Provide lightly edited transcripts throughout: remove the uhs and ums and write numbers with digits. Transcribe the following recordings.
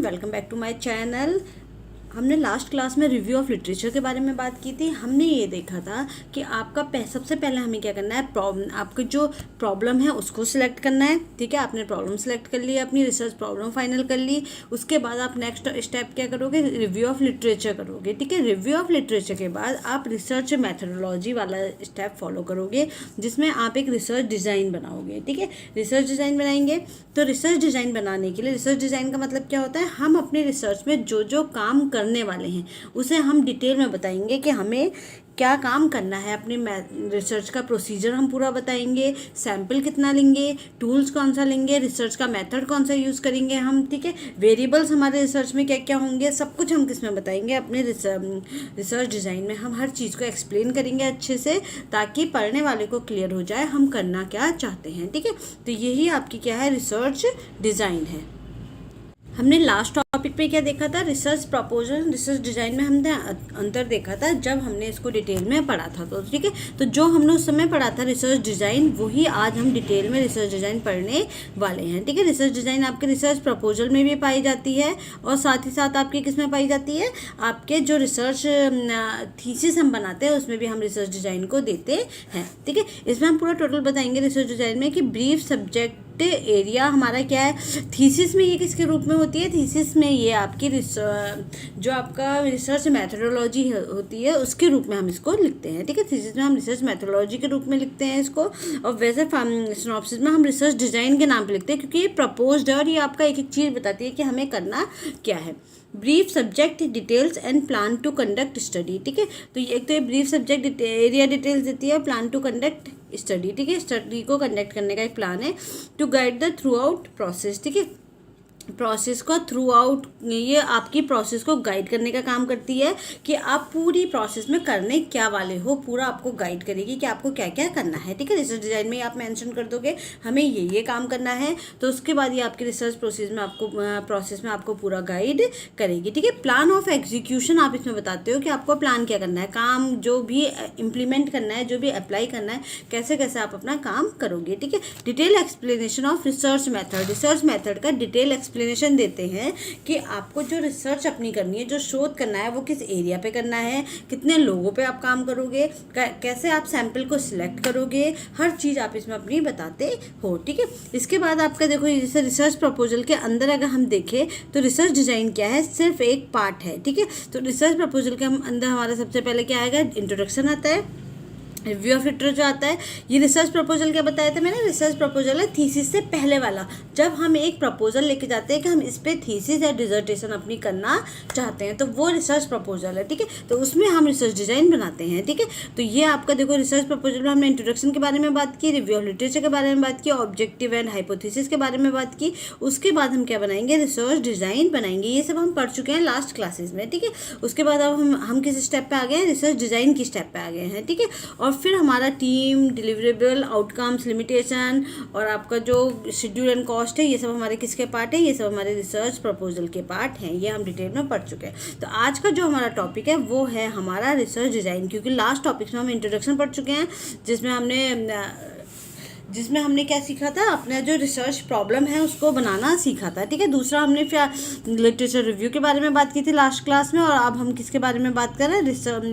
Welcome back to my channel. हमने last class में review of literature के बारे में बात की थी। हमने ये देखा था कि आपका सबसे पहले हमें क्या करना है, आपका जो प्रॉब्लम है उसको सिलेक्ट करना है। ठीक है, आपने प्रॉब्लम सिलेक्ट कर लिया, अपनी रिसर्च प्रॉब्लम फाइनल कर ली। उसके बाद आप नेक्स्ट स्टेप क्या करोगे, रिव्यू ऑफ लिटरेचर करोगे। ठीक है, रिव्यू ऑफ लिटरेचर के बाद आप रिसर्च मैथडोलॉजी वाला स्टेप फॉलो करोगे, जिसमें आप एक रिसर्च डिज़ाइन बनाओगे। ठीक है, रिसर्च डिज़ाइन बनाएंगे। तो रिसर्च डिज़ाइन बनाने के लिए, रिसर्च डिज़ाइन का मतलब क्या होता है, हम अपने रिसर्च में जो जो काम करने वाले हैं उसे हम डिटेल में बताएंगे कि हमें क्या काम करना है। अपने रिसर्च का प्रोसीजर हम पूरा बताएंगे, सैम्पल कितना लेंगे, टूल्स कौन सा लेंगे, रिसर्च का मेथड कौन सा यूज़ करेंगे हम। ठीक है, वेरिएबल्स हमारे रिसर्च में क्या क्या होंगे, सब कुछ हम किस में बताएंगे, अपने रिसर्च डिज़ाइन में हम हर चीज़ को एक्सप्लेन करेंगे अच्छे से, ताकि पढ़ने वाले को क्लियर हो जाए हम करना क्या चाहते हैं। ठीक है, तो यही आपकी क्या है, रिसर्च डिज़ाइन है। हमने लास्ट टॉपिक पे क्या देखा था, रिसर्च प्रपोजल रिसर्च डिज़ाइन में हमने अंतर देखा था जब हमने इसको डिटेल में पढ़ा था। तो ठीक है, तो जो हमने उस समय पढ़ा था रिसर्च डिज़ाइन, वही आज हम डिटेल में रिसर्च डिज़ाइन पढ़ने वाले हैं। ठीक है, रिसर्च डिज़ाइन आपके रिसर्च प्रपोजल में भी पाई जाती है और साथ ही साथ आपके किस में पाई जाती है, आपके जो रिसर्च थीसिस हम बनाते हैं उसमें भी हम रिसर्च डिज़ाइन को देते हैं। ठीक है, इसमें हम पूरा टोटल बताएंगे रिसर्च डिज़ाइन में कि ब्रीफ सब्जेक्ट एरिया हमारा क्या है। थीसिस में ये किसके रूप में होती है, थीसिस में ये आपकी जो आपका रिसर्च मैथडोलॉजी होती है उसके रूप में हम इसको लिखते हैं। ठीक है, थीसिस में हम रिसर्च मैथडोलॉजी के रूप में लिखते हैं इसको, और वैसे सिनॉप्सिस में हम रिसर्च डिज़ाइन के नाम पे लिखते हैं, क्योंकि ये प्रपोज्ड है और ये आपका एक एक चीज़ बताती है कि हमें करना क्या है। Brief subject details and plan to conduct study. ठीक है, तो एक तो ये ब्रीफ सब्जेक्ट एरिया डिटेल्स देती है, प्लान टू कंडक्ट स्टडी। ठीक है, स्टडी को कंडक्ट करने का एक प्लान है। To guide the throughout process. ठीक है, प्रोसेस को थ्रू आउट, ये आपकी प्रोसेस को गाइड करने का काम करती है कि आप पूरी प्रोसेस में करने क्या वाले हो, पूरा आपको गाइड करेगी कि आपको क्या क्या करना है। ठीक है, रिसर्च डिज़ाइन में आप मेंशन कर दोगे हमें ये काम करना है, तो उसके बाद ये आपके रिसर्च प्रोसेस में आपको पूरा गाइड करेगी। ठीक है, प्लान ऑफ एग्जीक्यूशन आप इसमें बताते हो कि आपको प्लान क्या करना है, काम जो भी इम्प्लीमेंट करना है, जो भी अप्लाई करना है, कैसे कैसे आप अपना काम करोगे। ठीक है, detail explanation of research method का डिटेल एक्सप्लेनेशन देते हैं कि आपको जो रिसर्च अपनी करनी है, जो शोध करना है, वो किस एरिया पे करना है, कितने लोगों पे आप काम करोगे, कैसे आप सैंपल को सिलेक्ट करोगे, हर चीज़ आप इसमें अपनी बताते हो। ठीक है, इसके बाद आपका देखो, जैसे रिसर्च प्रपोजल के अंदर अगर हम देखें तो रिसर्च डिज़ाइन क्या है, सिर्फ एक पार्ट है। ठीक है, तो रिसर्च प्रपोजल के अंदर हमारा सबसे पहले क्या आएगा, इंट्रोडक्शन आता है, रिव्यू ऑफ लिटरेचर आता है। ये रिसर्च प्रपोजल क्या बताया था मैंने, रिसर्च प्रपोजल है थीसिस से पहले वाला, जब हम एक प्रपोजल लेके जाते हैं कि हम इस पे थीसिस या डिजर्टेशन अपनी करना चाहते हैं, तो वो रिसर्च प्रपोजल है। ठीक है, तो उसमें हम रिसर्च डिज़ाइन बनाते हैं। ठीक है, तो ये आपका देखो, रिसर्च प्रपोजल में हमने इंट्रोडक्शन के बारे में बात की, रिव्यू ऑफ लिटरेचर के बारे में बात की, ऑब्जेक्टिव एंड हाइपोथेसिस के बारे में बात की। उसके बाद हम क्या बनाएंगे, रिसर्च डिज़ाइन बनाएंगे। ये सब हम पढ़ चुके हैं लास्ट क्लासेस में। ठीक है, उसके बाद अब हम किस स्टेप पे आ गए हैं, रिसर्च डिज़ाइन की स्टेप पे आ गए हैं। ठीक है, और फिर हमारा टीम, डिलीवरेबल, आउटकम्स, लिमिटेशन और आपका जो शेड्यूल एंड कॉस्ट है, ये सब हमारे किसके पार्ट है, ये सब हमारे रिसर्च प्रपोजल के पार्ट हैं। ये हम डिटेल में पढ़ चुके हैं। तो आज का जो हमारा टॉपिक है वो है हमारा रिसर्च डिज़ाइन, क्योंकि लास्ट टॉपिक में हम इंट्रोडक्शन पढ़ चुके हैं, जिसमें हमने क्या सीखा था, अपना जो रिसर्च प्रॉब्लम है उसको बनाना सीखा था। ठीक है, दूसरा हमने फिर लिटरेचर रिव्यू के बारे में बात की थी लास्ट क्लास में, और अब हम किसके बारे में बात कर रहे हैं,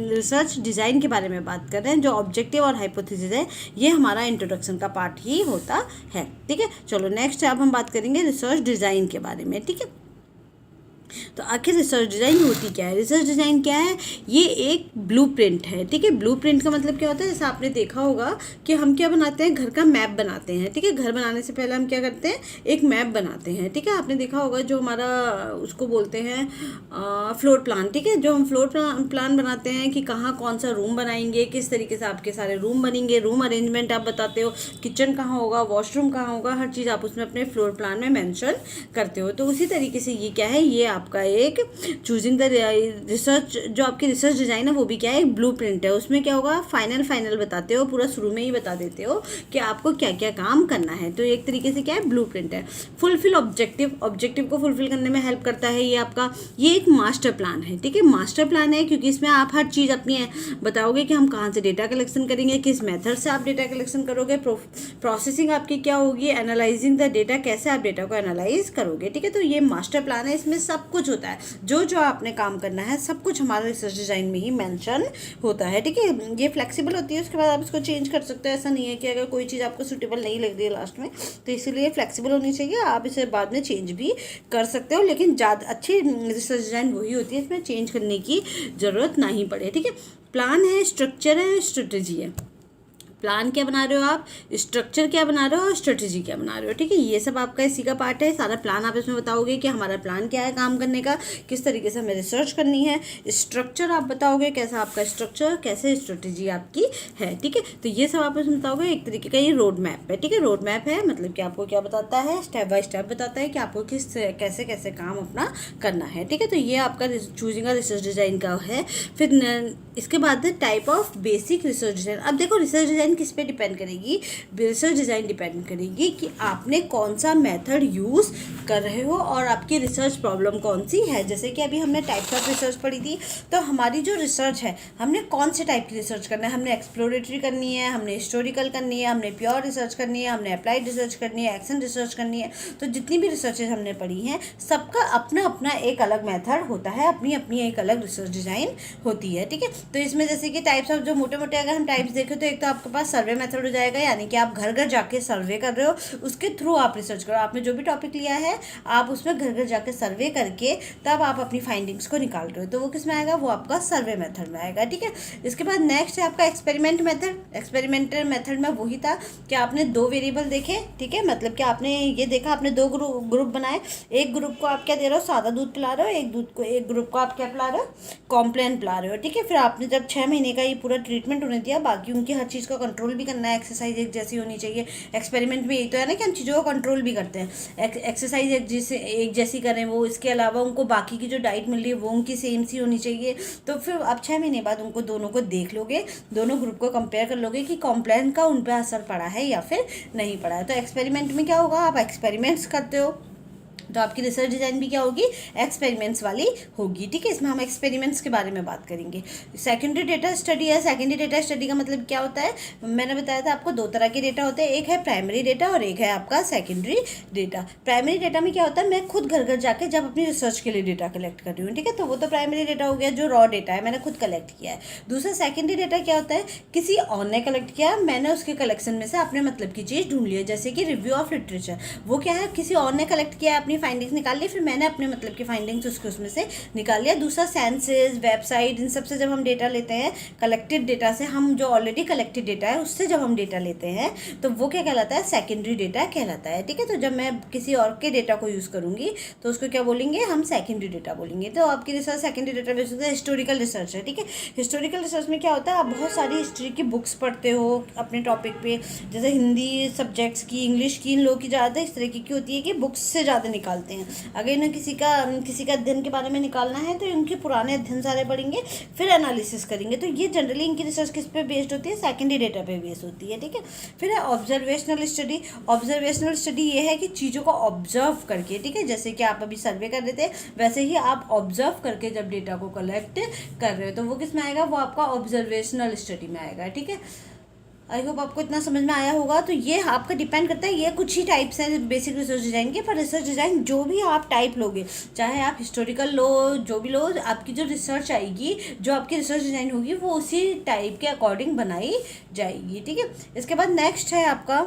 रिसर्च डिज़ाइन के बारे में बात कर रहे हैं। जो ऑब्जेक्टिव और हाइपोथेसिस है, ये हमारा इंट्रोडक्शन का पार्ट ही होता है। ठीक है, चलो नेक्स्ट अब हम बात करेंगे रिसर्च डिज़ाइन के बारे में। ठीक है, तो आखिर रिसर्च डिज़ाइन होती क्या है, रिसर्च डिज़ाइन क्या है, ये एक ब्लूप्रिंट है। ठीक है, ब्लूप्रिंट का मतलब क्या होता है, जैसे आपने देखा होगा कि हम क्या बनाते हैं, घर का मैप बनाते हैं। ठीक है, घर बनाने से पहले हम क्या करते हैं, एक मैप बनाते हैं। ठीक है, आपने देखा होगा जो हमारा उसको बोलते हैं फ्लोर प्लान। ठीक है, जो हम फ्लोर प्लान बनाते हैं कि कहाँ कौन सा रूम बनाएंगे, किस तरीके से आपके सारे रूम बनेंगे, रूम अरेंजमेंट आप बताते हो, किचन कहाँ होगा, वॉशरूम कहाँ होगा, हर चीज़ आप उसमें अपने फ्लोर प्लान में मेंशन करते हो। तो उसी तरीके से ये क्या है, ये आपका एक चूजिंग द रिसर्च, जो आपकी रिसर्च डिज़ाइन है वो भी क्या है, एक ब्लूप्रिंट है। उसमें क्या होगा, फाइनल बताते हो, पूरा शुरू में ही बता देते हो कि आपको क्या क्या काम करना है। तो एक तरीके से क्या है, ब्लूप्रिंट है। फुलफिल ऑब्जेक्टिव को फुलफिल करने में हेल्प करता है ये आपका, ये एक मास्टर प्लान है, ठीक है। मास्टर प्लान है क्योंकि इसमें आप हर चीज़ अपनी बताओगे कि हम कहाँ से डेटा कलेक्शन करेंगे, किस मेथड से आप डेटा कलेक्शन करोगे, प्रोसेसिंग आपकी क्या होगी, एनालाइजिंग द डेटा, कैसे आप डेटा को एनालाइज करोगे, ठीक है। तो ये मास्टर प्लान है, इसमें सब कुछ होता है, जो जो आपने काम करना है सब कुछ हमारे रिसर्च डिज़ाइन में ही मेंशन होता है, ठीक है। ये फ्लेक्सिबल होती है, उसके बाद आप इसको चेंज कर सकते हो। ऐसा नहीं है कि अगर कोई चीज़ आपको सूटेबल नहीं लग रही है लास्ट में, तो इसीलिए फ्लेक्सिबल होनी चाहिए, आप इसे बाद में चेंज भी कर सकते हो। लेकिन ज़्यादा अच्छी रिसर्च डिज़ाइन वही होती है इसमें चेंज करने की ज़रूरत नहीं पड़े, ठीक है। प्लान है, स्ट्रक्चर है, स्ट्रेटजी है। प्लान क्या बना रहे हो आप, स्ट्रक्चर क्या बना रहे हो और स्ट्रेटजी क्या बना रहे हो, ठीक है। ये सब आपका इसी का पार्ट है। सारा प्लान आप इसमें बताओगे कि हमारा प्लान क्या है काम करने का, किस तरीके से हमें रिसर्च करनी है। स्ट्रक्चर आप बताओगे कैसा आपका स्ट्रक्चर, कैसे स्ट्रेटजी आपकी है, ठीक है। तो ये सब आप इसमें बताओगे। एक तरीके का ये रोड मैप है, ठीक है। रोड मैप है मतलब कि आपको क्या बताता है, स्टेप बाय स्टेप बताता है कि आपको कैसे कैसे काम अपना करना है, ठीक है। तो ये आपका चूजिंग का रिसर्च डिज़ाइन का है। फिर इसके बाद type of basic research design. अब देखो रिसर्च डिज़ाइन किस पे डिपेंड करेगी, रिसर्च डिज़ाइन डिपेंड करेगी कि आपने कौन सा मेथड यूज़ कर रहे हो और आपकी रिसर्च प्रॉब्लम कौन सी है। जैसे कि अभी हमने टाइप्स ऑफ रिसर्च पढ़ी थी, तो हमारी जो रिसर्च है हमने कौन से टाइप की रिसर्च करना है, हमने एक्सप्लोरेटरी करनी है, हमने हिस्टोरिकल करनी है, हमने प्योर रिसर्च करनी है, हमने अप्लाइड रिसर्च करनी है, एक्शन रिसर्च करनी है। तो जितनी भी रिसर्चेज हमने पढ़ी हैं सबका अपना अपना एक अलग मेथड होता है, अपनी अपनी एक अलग रिसर्च डिज़ाइन होती है, ठीक है। तो इसमें जैसे कि टाइप्स ऑफ जो मोटे मोटे अगर हम टाइप्स देखें तो एक तो आपके पास सर्वे मेथड हो जाएगा, यानी कि आप घर घर जाके सर्वे कर रहे हो, उसके थ्रू आप रिसर्च करो। आपने जो भी टॉपिक लिया है आप उसमें घर घर जाके सर्वे करके तब आप अपनी फाइंडिंग्स को निकाल रहे हो, तो वो किस में आएगा, वो आपका सर्वे मेथड में आएगा, ठीक है। इसके बाद नेक्स्ट है आपका एक्सपेरिमेंट मेथड। एक्सपेरिमेंटल मेथड में वही था कि आपने दो वेरिएबल देखे, ठीक है, मतलब कि आपने ये देखा, आपने दो ग्रुप बनाए। एक ग्रुप को आप क्या दे रहे हो, सादा दूध पिला रहे हो, एक ग्रुप को आप क्या पिला रहे हो, कॉम्प्लेन पिला रहे हो, ठीक है। फिर आपने जब 6 महीने का ये पूरा ट्रीटमेंट होने दिया, बाकी उनकी हर चीज़ का कंट्रोल भी करना है। एक्सरसाइज एक जैसी होनी चाहिए। एक्सपेरिमेंट में यही तो है ना कि हम चीज़ों का कंट्रोल भी करते हैं। एक्सरसाइज एक जैसी करें वो, इसके अलावा उनको बाकी की जो डाइट मिल रही है वो उनकी सेम सी होनी चाहिए। तो फिर अब 6 महीने बाद उनको दोनों को देख लोगे, दोनों ग्रुप को कंपेयर कर लोगे कि कॉम्प्लेन का उन पर असर पड़ा है या फिर नहीं पड़ा है। तो एक्सपेरिमेंट में क्या होगा, आप एक्सपेरिमेंट्स करते हो तो आपकी रिसर्च डिज़ाइन भी क्या होगी, एक्सपेरिमेंट्स वाली होगी, ठीक है। इसमें हम एक्सपेरिमेंट्स के बारे में बात करेंगे। सेकेंडरी डेटा स्टडी है। सेकेंडरी डेटा स्टडी का मतलब क्या होता है, मैंने बताया था आपको दो तरह के डेटा होते हैं, एक है प्राइमरी डेटा और एक है आपका सेकेंडरी डेटा। प्राइमरी डेटा में क्या होता है, मैं खुद घर घर जाके जब अपनी रिसर्च के लिए डेटा कलेक्ट कर रही हूँ, ठीक है, तो वो तो प्राइमरी डेटा हो गया, जो रॉ डेटा है मैंने खुद कलेक्ट किया है। दूसरा सेकेंडरी डेटा क्या होता है, किसी और ने कलेक्ट किया, मैंने उसके कलेक्शन में से अपने मतलब की चीज़ ढूंढ ली है। जैसे कि रिव्यू ऑफ लिटरेचर, वो क्या है, किसी और ने कलेक्ट किया, अपनी फाइंडिंग्स निकाल ली, फिर मैंने अपने मतलब की फाइंडिंग्स उसमें से निकाल लिया। दूसरा सेंसेस, वेबसाइट, इन सब से जब हम डेटा लेते हैं, कलेक्टेड डेटा से, हम जो ऑलरेडी कलेक्टेड डेटा है उससे जब हम डेटा लेते हैं तो वो क्या कहलाता है, सेकेंडरी डेटा कहलाता है, ठीक है। तो जब मैं किसी और के डेटा को यूज़ करूँगी तो उसको क्या बोलेंगे, हम सेकेंडरी डेटा बोलेंगे। तो आपकी रिसर्च सेकेंडरी डेटा बेस होता है। हिस्टोरिकल रिसर्च है, ठीक है। हिस्टोरिकल रिसर्च में क्या होता है, आप बहुत सारी हिस्ट्री की बुक्स पढ़ते हो अपने टॉपिक पे, जैसे हिंदी सब्जेक्ट्स की, इंग्लिश की, इन लोगों की ज़्यादा इस तरीके की होती है कि बुक्स से ज़्यादा निकालते हैं। अगर इन्हें किसी का अध्ययन के बारे में निकालना है तो इनके पुराने अध्ययन सारे पढ़ेंगे, फिर एनालिसिस करेंगे। तो ये जनरली इनकी रिसर्च किस पे बेस्ड होती है, सेकेंडरी डेटा पे बेस्ड होती है, ठीक है। फिर है ऑब्जर्वेशनल स्टडी। ऑब्जर्वेशनल स्टडी ये है कि चीज़ों को ऑब्जर्व करके, ठीक है, जैसे कि आप अभी सर्वे कर रहे थे वैसे ही आप ऑब्जर्व करके जब डेटा को कलेक्ट कर रहे हो तो वो किस में आएगा, वो आपका ऑब्जर्वेशनल स्टडी में आएगा, ठीक है। आई होप आपको इतना समझ में आया होगा। तो ये आपका डिपेंड करता है, ये कुछ ही टाइप्स हैं बेसिक रिसर्च डिज़ाइन के, पर रिसर्च डिज़ाइन जो भी आप टाइप लोगे, चाहे आप हिस्टोरिकल लो, जो भी लो, आपकी जो रिसर्च आएगी, जो आपकी रिसर्च डिज़ाइन होगी वो उसी टाइप के अकॉर्डिंग बनाई जाएगी, ठीक है। इसके बाद नेक्स्ट है आपका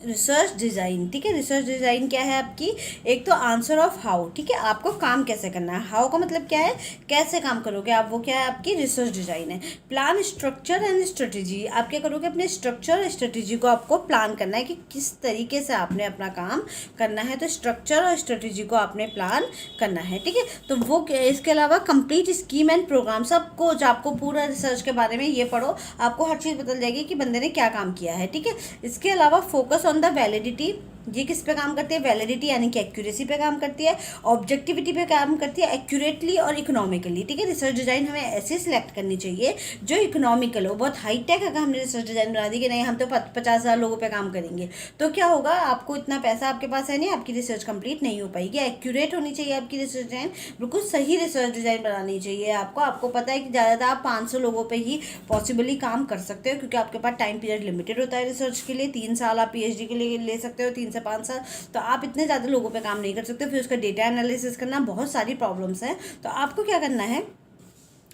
रिसर्च डिज़ाइन, ठीक है। रिसर्च डिज़ाइन क्या है आपकी, एक तो आंसर ऑफ हाउ, ठीक है, आपको काम कैसे करना है। हाउ का मतलब क्या है, कैसे काम करोगे आप, वो क्या है आपकी रिसर्च डिज़ाइन है। प्लान, स्ट्रक्चर एंड स्ट्रेटजी, आप क्या करोगे, अपने स्ट्रक्चर और स्ट्रेटजी को आपको प्लान करना है कि किस तरीके से आपने अपना काम करना है। तो स्ट्रक्चर और स्ट्रेटजी को आपने प्लान करना है, ठीक है। तो वो इसके अलावा कंप्लीट स्कीम एंड प्रोग्राम, सब कुछ आपको पूरा रिसर्च के बारे में ये पढ़ो, आपको हर चीज़ बदल जाएगी कि बंदे ने क्या काम किया है, ठीक है। इसके अलावा फोकस ऑन द वैलिडिटी, ये किस पे काम करती है? वैलिडिटी यानी कि एक्यूरेसी पे काम करती है, ऑब्जेक्टिविटी पे काम करती है, एक्यूरेटली और इकोनॉमिकली। ठीक है, रिसर्च डिज़ाइन हमें ऐसे सिलेक्ट करनी चाहिए जो इकोनॉमिकल हो। बहुत हाई टेक अगर हमने रिसर्च डिज़ाइन बना दी कि नहीं हम तो 50,000 लोगों पे काम करेंगे, तो क्या होगा, आपको इतना पैसा आपके पास है नहीं, आपकी रिसर्च कंप्लीट नहीं हो पाएगी। एक्यूरेट होनी चाहिए आपकी रिसर्च डिज़ाइन, बिल्कुल सही रिसर्च डिज़ाइन बनानी चाहिए आपको पता है कि ज़्यादातर आप 500 लोगों पर ही पॉसिबली काम कर सकते हो, क्योंकि आपके पास टाइम पीरियड लिमिटेड होता है रिसर्च के लिए। 3 साल आप PhD के लिए ले सकते हो, 3 से 5 साल, तो आप इतने ज़्यादा लोगों पे काम नहीं कर सकते। फिर उसका डेटा एनालिसिस करना, बहुत सारी प्रॉब्लम्स हैं। तो आपको क्या करना है,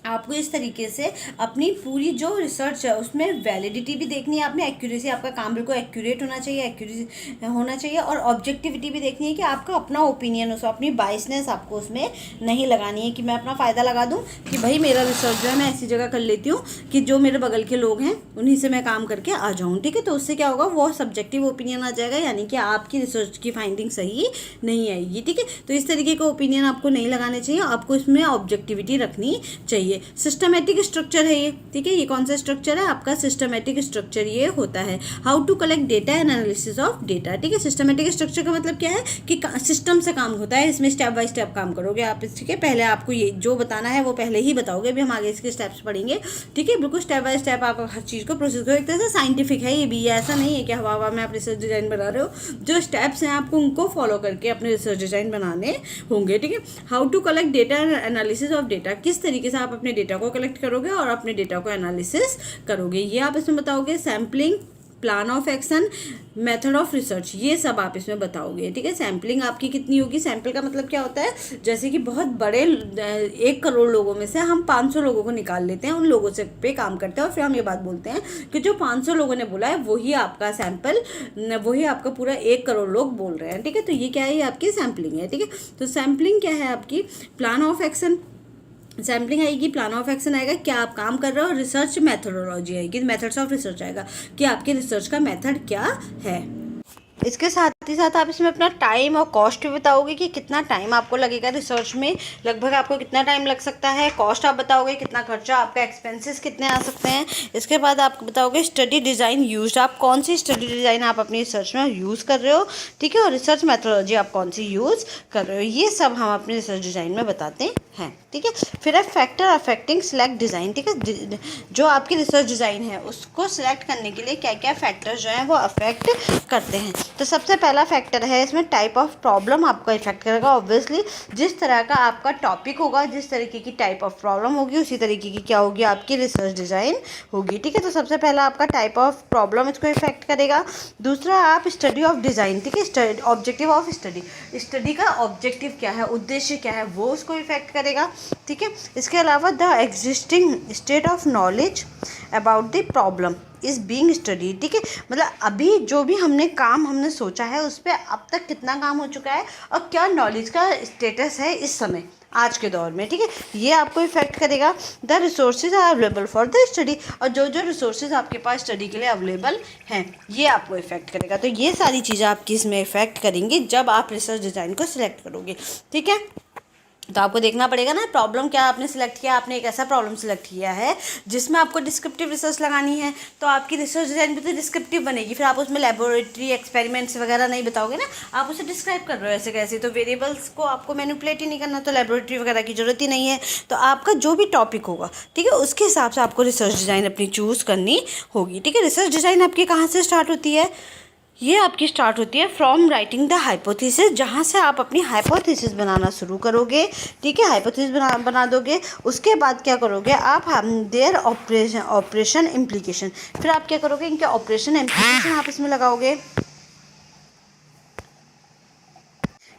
आपको इस तरीके से अपनी पूरी जो रिसर्च है उसमें वैलिडिटी भी देखनी है आपने, एक्यूरेसी, आपका काम बिल्कुल एक्यूरेट होना चाहिए, एक्यूरेसी होना चाहिए, और ऑब्जेक्टिविटी भी देखनी है कि आपका अपना ओपिनियन, उसको अपनी बाइसनेस आपको उसमें नहीं लगानी है कि मैं अपना फ़ायदा लगा दूं कि भाई मेरा रिसर्च जो है मैं ऐसी जगह कर लेती हूँ कि जो मेरे बगल के लोग हैं उन्हीं से मैं काम करके आ जाऊँ। ठीक है, तो उससे क्या होगा, वो सब्जेक्टिव ओपिनियन आ जाएगा, यानी कि आपकी रिसर्च की फाइंडिंग सही नहीं आएगी। ठीक है, तो इस तरीके का ओपिनियन आपको नहीं लगाने चाहिए, आपको इसमें ऑब्जेक्टिविटी रखनी चाहिए। सिस्टमैटिक स्ट्रक्चर है ये। ठीक है, ये कौन सा स्ट्रक्चर है आपका? सिस्टमैटिक स्ट्रक्चर ये होता है how to collect data and analysis of data. ठीक है, सिस्टमैटिक स्ट्रक्चर का मतलब क्या है कि सिस्टम से काम होता है, इसमें स्टेप बाय स्टेप काम करोगे आप। ठीक है, पहले आपको ये जो बताना है वो पहले ही बताओगे, अभी हम आगे इसके स्टेप्स पढ़ेंगे। ठीक है, बिल्कुल स्टेप बाय स्टेप आप हर चीज़ को प्रोसेस करो। एक तरह से साइंटिफिक है ये भी, ऐसा नहीं है कि हवा हवा में आप रिसर्च डिज़ाइन बना रहे हो। जो स्टेप्स हैं आपको उनको फॉलो करके अपने रिसर्च डिज़ाइन बनाने होंगे। ठीक है, how to collect data and analysis of data, किस तरीके से आप अपने डेटा को कलेक्ट करोगे और अपने डेटा को एनालिसिस करोगे, ये आप इसमें बताओगे। Sampling, plan of action, method of research, ये सब आप इसमें बताओगे। ठीक है, सैम्पलिंग आपकी कितनी होगी? सैम्पल का मतलब क्या होता है, जैसे कि बहुत बड़े 1 करोड़ लोगों में से हम 500 लोगों को निकाल लेते हैं, उन लोगों से पे काम करते हैं और फिर हम ये बात बोलते हैं कि जो 500 लोगों ने बोला है वही आपका सैम्पल, वही आपका पूरा 1 करोड़ लोग बोल रहे हैं। ठीक है, तो ये क्या है, ये आपकी सैम्पलिंग है। ठीक है, तो सैम्पलिंग क्या है आपकी? प्लान ऑफ एक्शन, सैम्पलिंग आएगी, प्लान ऑफ एक्शन आएगा, क्या आप काम कर रहे हो, रिसर्च मेथोडोलॉजी आएगी, मेथड्स ऑफ रिसर्च आएगा कि आपके रिसर्च का मेथड क्या है। इसके साथ ही साथ आप इसमें अपना टाइम और कॉस्ट भी बताओगे कि कितना टाइम आपको लगेगा रिसर्च में, लगभग आपको कितना टाइम लग सकता है। कॉस्ट आप बताओगे, कितना खर्चा आपका, एक्सपेंसेस कितने आ सकते हैं। इसके बाद आप बताओगे स्टडी डिज़ाइन यूज, आप कौन सी स्टडी डिज़ाइन आप अपनी रिसर्च में यूज़ कर रहे हो। ठीक है, और रिसर्च मेथोडोलॉजी आप कौन सी यूज़ कर रहे हो, ये सब हम अपने रिसर्च डिज़ाइन में बताते हैं। ठीक है, फिर है फैक्टर अफेक्टिंग सिलेक्ट डिज़ाइन। ठीक है, जो आपकी रिसर्च डिज़ाइन है उसको सिलेक्ट करने के लिए क्या क्या फैक्टर्स जो हैं वो अफेक्ट करते हैं। तो सबसे पहला फैक्टर है इसमें टाइप ऑफ प्रॉब्लम आपको इफेक्ट करेगा। ऑब्वियसली जिस तरह का आपका टॉपिक होगा, जिस तरीके की टाइप ऑफ प्रॉब्लम होगी, उसी तरीके की क्या होगी आपकी रिसर्च डिज़ाइन होगी। ठीक है, तो सबसे पहला आपका टाइप ऑफ प्रॉब्लम इसको इफेक्ट करेगा। दूसरा आप स्टडी ऑफ डिज़ाइन, ठीक है, ऑब्जेक्टिव ऑफ स्टडी, स्टडी का ऑब्जेक्टिव क्या है, उद्देश्य क्या है, वो उसको इफेक्ट करेगा। ठीक है, इसके अलावा the existing state of knowledge about the problem is being study. ठीक है, मतलब अभी जो भी हमने सोचा है उस पर अब तक कितना काम हो चुका है और क्या नॉलेज का स्टेटस है इस समय आज के दौर में। ठीक है, ये आपको इफेक्ट करेगा। The resources are available for the study, और जो जो रिसोर्सेज आपके पास स्टडी के लिए अवेलेबल हैं ये आपको इफेक्ट करेगा। तो ये सारी चीज़ें आपकी इसमें इफेक्ट करेंगी जब आप रिसर्च डिज़ाइन को सिलेक्ट करोगे। ठीक है, तो आपको देखना पड़ेगा ना प्रॉब्लम क्या आपने सिलेक्ट किया। आपने एक ऐसा प्रॉब्लम सिलेक्ट किया है जिसमें आपको डिस्क्रिप्टिव रिसर्च लगानी है, तो आपकी रिसर्च डिज़ाइन भी तो डिस्क्रिप्टिव बनेगी। फिर आप उसमें लेबोरेटरी एक्सपेरिमेंट्स वगैरह नहीं बताओगे ना, आप उसे डिस्क्राइब कर रहे हो ऐसे कैसे, तो वेरिएबल्स को आपको मैनिपुलेट ही नहीं करना, तो लेबोरेटरी वगैरह की ज़रूरत ही नहीं है। तो आपका जो भी टॉपिक होगा, ठीक है, उसके हिसाब से आपको रिसर्च डिज़ाइन अपनी चूज़ करनी होगी। ठीक है, रिसर्च डिज़ाइन आपकी कहाँ से स्टार्ट होती है? ये आपकी स्टार्ट होती है फ्रॉम राइटिंग द हाइपोथेसिस, जहाँ से आप अपनी हाइपोथेसिस बनाना शुरू करोगे। ठीक है, हाइपोथेसिस बना दोगे, उसके बाद क्या करोगे आप, देयर ऑपरेशन इम्प्लीकेशन, फिर आप क्या करोगे, इनके ऑपरेशन इम्प्लीकेशन आप इसमें लगाओगे।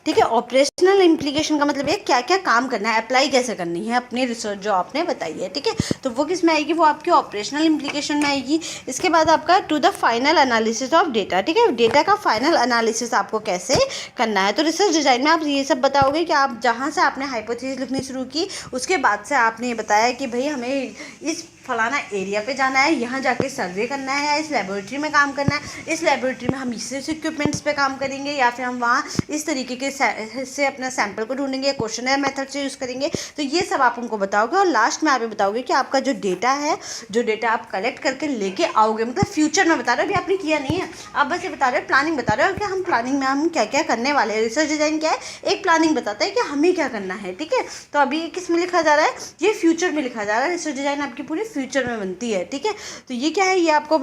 ठीक है, ऑपरेशनल इम्प्लीकेशन का मतलब ये क्या क्या काम करना है, अप्लाई कैसे करनी है अपनी रिसर्च जो आपने बताई है। ठीक है, तो वो किस में आएगी, वो आपकी ऑपरेशनल इम्प्लीकेशन में आएगी। इसके बाद आपका to the final analysis of data. ठीक है, डेटा का फाइनल एनालिसिस आपको कैसे करना है। तो रिसर्च डिज़ाइन में आप ये सब बताओगे कि आप जहाँ से आपने हाइपोथेसिस लिखनी शुरू की, उसके बाद से आपने ये बताया कि भाई हमें इस फलाना एरिया पे जाना है, यहाँ जाके सर्वे करना है, इस लेबोरेटरी में काम करना है, इस लेबोरेटरी में हम इस इक्विपमेंट्स पे काम करेंगे, या फिर हम वहाँ इस तरीके के से अपना सैंपल को ढूंढेंगे, क्वेश्चनर मेथड से यूज़ करेंगे। तो ये सब आप उनको बताओगे और लास्ट में आप ये बताओगे कि आपका जो डेटा है, जो डेटा आप कलेक्ट करके लेके आओगे, मतलब फ्यूचर में बता रहे हो, अभी आपने किया नहीं है, आप बस ये बता रहे हो, प्लानिंग बता रहे हो कि हम प्लानिंग में हम क्या क्या करने वाले हैं। रिसर्च डिज़ाइन क्या है? एक प्लानिंग बताता है कि हमें क्या करना है, ठीक है। तो अभी किस में लिखा जा रहा है? ये फ्यूचर में लिखा जा रहा है। रिसर्च डिज़ाइन आपकी पूरी फ्यूचर में बनती है, ठीक है। तो ये क्या है? ये आपको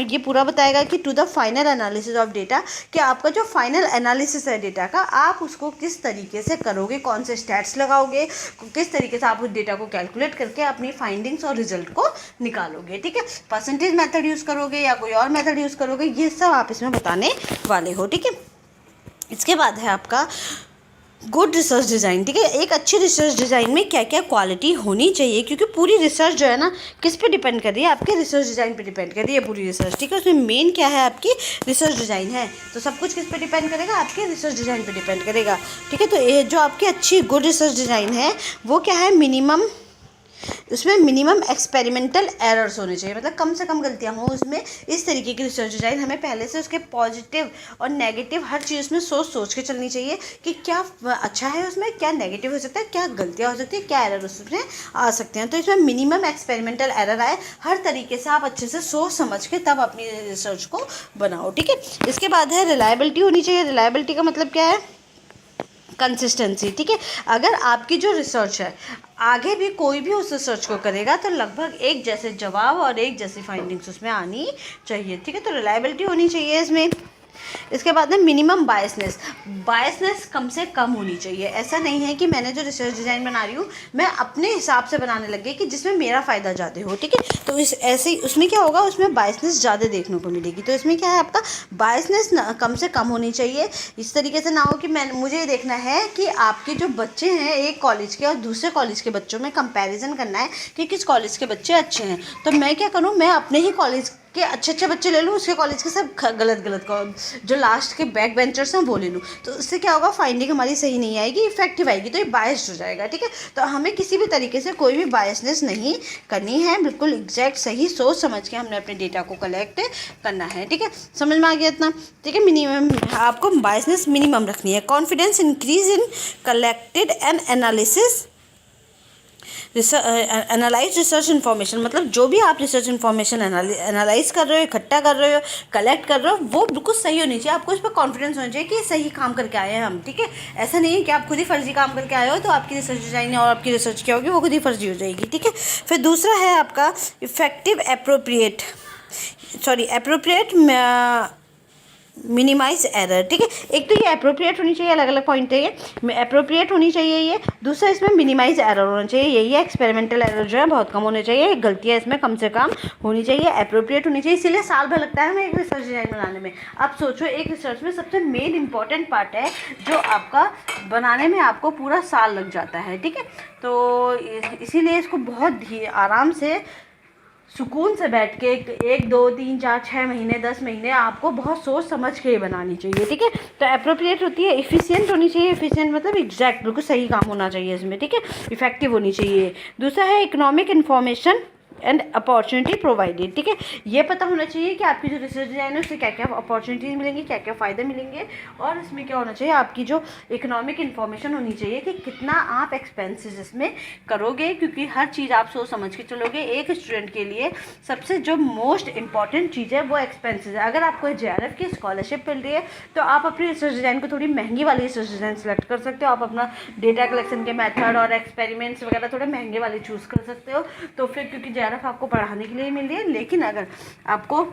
ये पूरा बताएगा कि to the final analysis of data, कि आपका जो फाइनल एनालिसिस है डेटा का, आप उसको किस तरीके से करोगे, कौन से स्टैट्स लगाओगे, किस तरीके से आप उस डेटा को कैलकुलेट करके अपनी फाइंडिंग्स और रिजल्ट को निकालोगे, ठीक है। परसेंटेज मेथड यूज़ करोगे या कोई और मेथड यूज़ करोगे, ये सब आप इसमें बताने वाले हो, ठीक है। इसके बाद है आपका गुड रिसर्च डिज़ाइन, ठीक है। एक अच्छी रिसर्च डिज़ाइन में क्या क्या क्वालिटी होनी चाहिए, क्योंकि पूरी रिसर्च जो है ना किस पे डिपेंड कर रही है? आपके रिसर्च डिज़ाइन पे डिपेंड कर रही है पूरी रिसर्च, ठीक है। उसमें मेन क्या है? आपकी रिसर्च डिज़ाइन है, तो सब कुछ किस पे डिपेंड करेगा? आपके रिसर्च डिज़ाइन पे डिपेंड करेगा, ठीक है। तो ये जो आपकी अच्छी गुड रिसर्च डिज़ाइन है वो क्या है? उसमें मिनिमम एक्सपेरिमेंटल एरर्स होने चाहिए, मतलब कम से कम गलतियां हो उसमें। इस तरीके की रिसर्च डिज़ाइन हमें पहले से उसके पॉजिटिव और नेगेटिव हर चीज़ में सोच के चलनी चाहिए कि क्या अच्छा है उसमें, क्या नेगेटिव हो सकता है, क्या गलतियां हो सकती है, क्या एरर उसमें आ सकते हैं। तो इसमें मिनिमम एक्सपेरिमेंटल एरर आए, हर तरीके से आप अच्छे से सोच समझ के तब अपनी रिसर्च को बनाओ, ठीक है। इसके बाद है रिलायबिलिटी होनी चाहिए। रिलायबिलिटी का मतलब क्या है? कंसिस्टेंसी, ठीक है। अगर आपकी जो रिसर्च है आगे भी कोई भी उस रिसर्च को करेगा तो लगभग एक जैसे जवाब और एक जैसी फाइंडिंग्स उसमें आनी चाहिए, ठीक है। तो रिलायबिलिटी होनी चाहिए इसमें। इसके बाद में मिनिमम बायसनेस कम से कम होनी चाहिए। ऐसा नहीं है कि मैंने जो रिसर्च डिज़ाइन बना रही हूँ मैं अपने हिसाब से बनाने लग गई कि जिसमें मेरा फ़ायदा ज़्यादा हो, ठीक है। तो इस ऐसे ही उसमें क्या होगा? उसमें बायसनेस ज़्यादा देखने को मिलेगी। तो इसमें क्या है? आपका बायसनेस कम से कम होनी चाहिए। इस तरीके से ना हो कि मुझे ये देखना है कि आपके जो बच्चे हैं एक कॉलेज के और दूसरे कॉलेज के बच्चों में कंपैरिजन करना है कि किस कॉलेज के बच्चे अच्छे हैं, तो मैं क्या करूँ? मैं अपने ही कॉलेज के अच्छे बच्चे ले लूँ, उसके कॉलेज के सब गलत जो लास्ट के बैक बेंचर्स हैं वो ले लूँ। तो उससे क्या होगा? फाइंडिंग हमारी सही नहीं आएगी, इफेक्टिव आएगी, तो ये बायस्ड हो जाएगा, ठीक है। तो हमें किसी भी तरीके से कोई भी बायसनेस नहीं करनी है, बिल्कुल एग्जैक्ट सही सोच समझ के हमने अपने डेटा को कलेक्ट करना है, ठीक है। समझ में आ गया इतना, ठीक है। मिनिमम आपको बायसनेस मिनिमम रखनी है। Confidence increase in collected and analysis analyse research information, मतलब जो भी आप रिसर्च इन्फॉर्मेशन एनालाइज कर रहे हो, इकट्ठा कर रहे हो, कलेक्ट कर रहे हो, वो बिल्कुल सही होनी चाहिए। आपको इस पर कॉन्फिडेंस होना चाहिए कि सही काम करके आए हैं हम, ठीक है। ऐसा नहीं है कि आप खुद ही फर्जी काम करके आए हो तो आपकी रिसर्च डिज़ाइन और आपकी रिसर्च क्या होगी? वो खुद ही फर्जी हो जाएगी, ठीक है। फिर दूसरा है आपका इफेक्टिव एप्रोप्रिएट मिनिमाइज एरर, ठीक है। एक तो ये अप्रोप्रिएट होनी चाहिए, अलग अलग पॉइंट है ये। अप्रोप्रिएट होनी चाहिए ये। दूसरा इसमें मिनिमाइज एरर होना चाहिए, यही है। एक्सपेरिमेंटल एरर जो है बहुत कम होने चाहिए, गलतियाँ इसमें कम से कम होनी चाहिए। अप्रोप्रिएट होनी चाहिए, इसीलिए साल भर लगता है हमें एक रिसर्च डिज़ाइन बनाने में। अब सोचो एक रिसर्च में सबसे मेन इंपॉर्टेंट पार्ट है जो आपका बनाने में आपको पूरा साल लग जाता है, ठीक है। तो इसीलिए इसको बहुत आराम से सुकून से बैठ के 1 2 3 4 6 महीने 10 महीने आपको बहुत सोच समझ के ही बनानी चाहिए, ठीक है। तो अप्रोप्रिएट होती है, इफ़िशिएंट होनी चाहिए। इफ़िशिएंट मतलब एग्जैक्ट, बिल्कुल सही काम होना चाहिए इसमें, ठीक है। इफेक्टिव होनी चाहिए। दूसरा है economic information and opportunity provided, ठीक है। ये पता होना चाहिए कि आपकी जो रिसर्च डिज़ाइन है उससे क्या क्या अपॉर्चुनिटीज़ मिलेंगी, क्या क्या फ़ायदे मिलेंगे, और इसमें क्या होना चाहिए? आपकी जो इकोनॉमिक इन्फॉर्मेशन होनी चाहिए कि कितना आप एक्सपेंसेस इसमें करोगे, क्योंकि हर चीज़ आप सोच समझ के चलोगे। एक स्टूडेंट के लिए सबसे जो मोस्ट इंपॉर्टेंट चीज़ है वो एक्सपेंसेस है। अगर आपको JRF की स्कॉलरशिप मिल रही है तो आप अपनी रिसर्च डिज़ाइन को थोड़ी महंगी वाली रिसर्च डिज़ाइन सेलेक्ट कर सकते हो। आप अपना डेटा कलेक्शन के मेथड और एक्सपेरिमेंट्स वगैरह थोड़े महंगे वाले चूज़ कर सकते हो। तो फिर क्योंकि JRF आपको पढ़ाने के लिए मिल रही है, लेकिन अगर आपको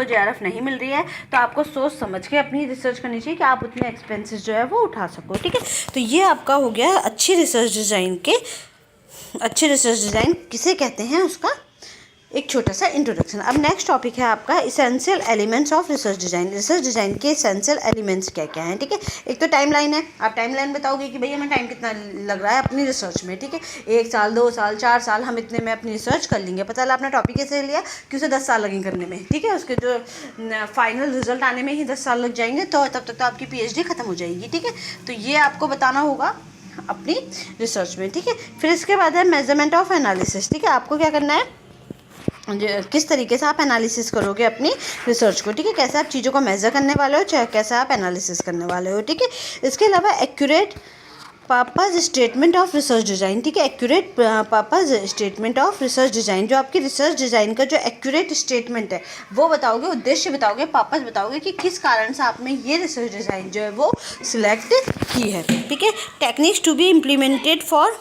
JRF नहीं मिल रही है तो आपको सोच समझ के अपनी रिसर्च करनी चाहिए कि आप उतने एक्सपेंसेस जो है वो उठा सको, ठीक है। तो ये आपका हो गया अच्छी रिसर्च डिज़ाइन किसे कहते हैं उसका एक छोटा सा इंट्रोडक्शन। अब नेक्स्ट टॉपिक है आपका essential elements of research design. Research design के इसेंशियल एलिमेंट्स क्या क्या हैं, ठीक है। एक तो टाइमलाइन है, आप टाइमलाइन बताओगे कि भैया हमें टाइम कितना लग रहा है अपनी रिसर्च में, ठीक है। 1 साल 2 साल 4 साल हम इतने में अपनी रिसर्च कर लेंगे। पता चला आपने टॉपिक कैसे लिया कि उसे 10 साल लगेंगे करने में, ठीक है। उसके जो फाइनल रिजल्ट आने में ही 10 साल लग जाएंगे, तो तब तक तो आपकी PhD ख़त्म हो जाएगी, ठीक है। तो ये आपको बताना होगा अपनी रिसर्च में, ठीक है। फिर इसके बाद है मेजरमेंट ऑफ एनालिसिस, ठीक है। आपको क्या करना है, किस तरीके से आप एनालिसिस करोगे अपनी रिसर्च को, ठीक है। कैसे आप चीज़ों को मेज़र करने वाले हो, चाहे कैसे आप एनालिसिस करने वाले हो, ठीक है। इसके अलावा accurate purpose statement of research design, ठीक है। Accurate purpose statement of research design, जो आपकी रिसर्च डिज़ाइन का जो एक्यूरेट स्टेटमेंट है वो बताओगे, उद्देश्य बताओगे, पर्पस बताओगे कि किस कारण से आपने ये रिसर्च डिज़ाइन जो है वो सिलेक्ट की है, ठीक है। Techniques to be implemented for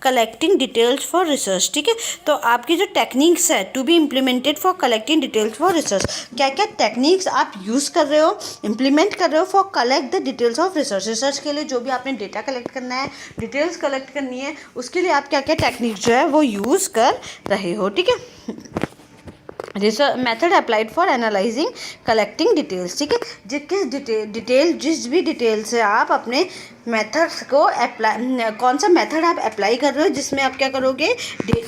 collecting details for research, ठीक है। तो आपकी जो टेक्निक्स है to be implemented for collecting details for research, क्या क्या टेक्निक्स आप यूज़ कर रहे हो, इम्प्लीमेंट कर रहे हो for collect the details of research. Research के लिए जो भी आपने डेटा कलेक्ट करना है, डिटेल्स कलेक्ट करनी है, उसके लिए आप क्या क्या टेक्निक्स जो है वो यूज़ कर रहे हो, ठीक है। Research method applied for analysing collecting details, ठीक है। जिस भी डिटेल से आप अपने मेथड्स को अप्लाई, कौन सा मेथड आप अप्लाई कर रहे हो जिसमें आप क्या करोगे,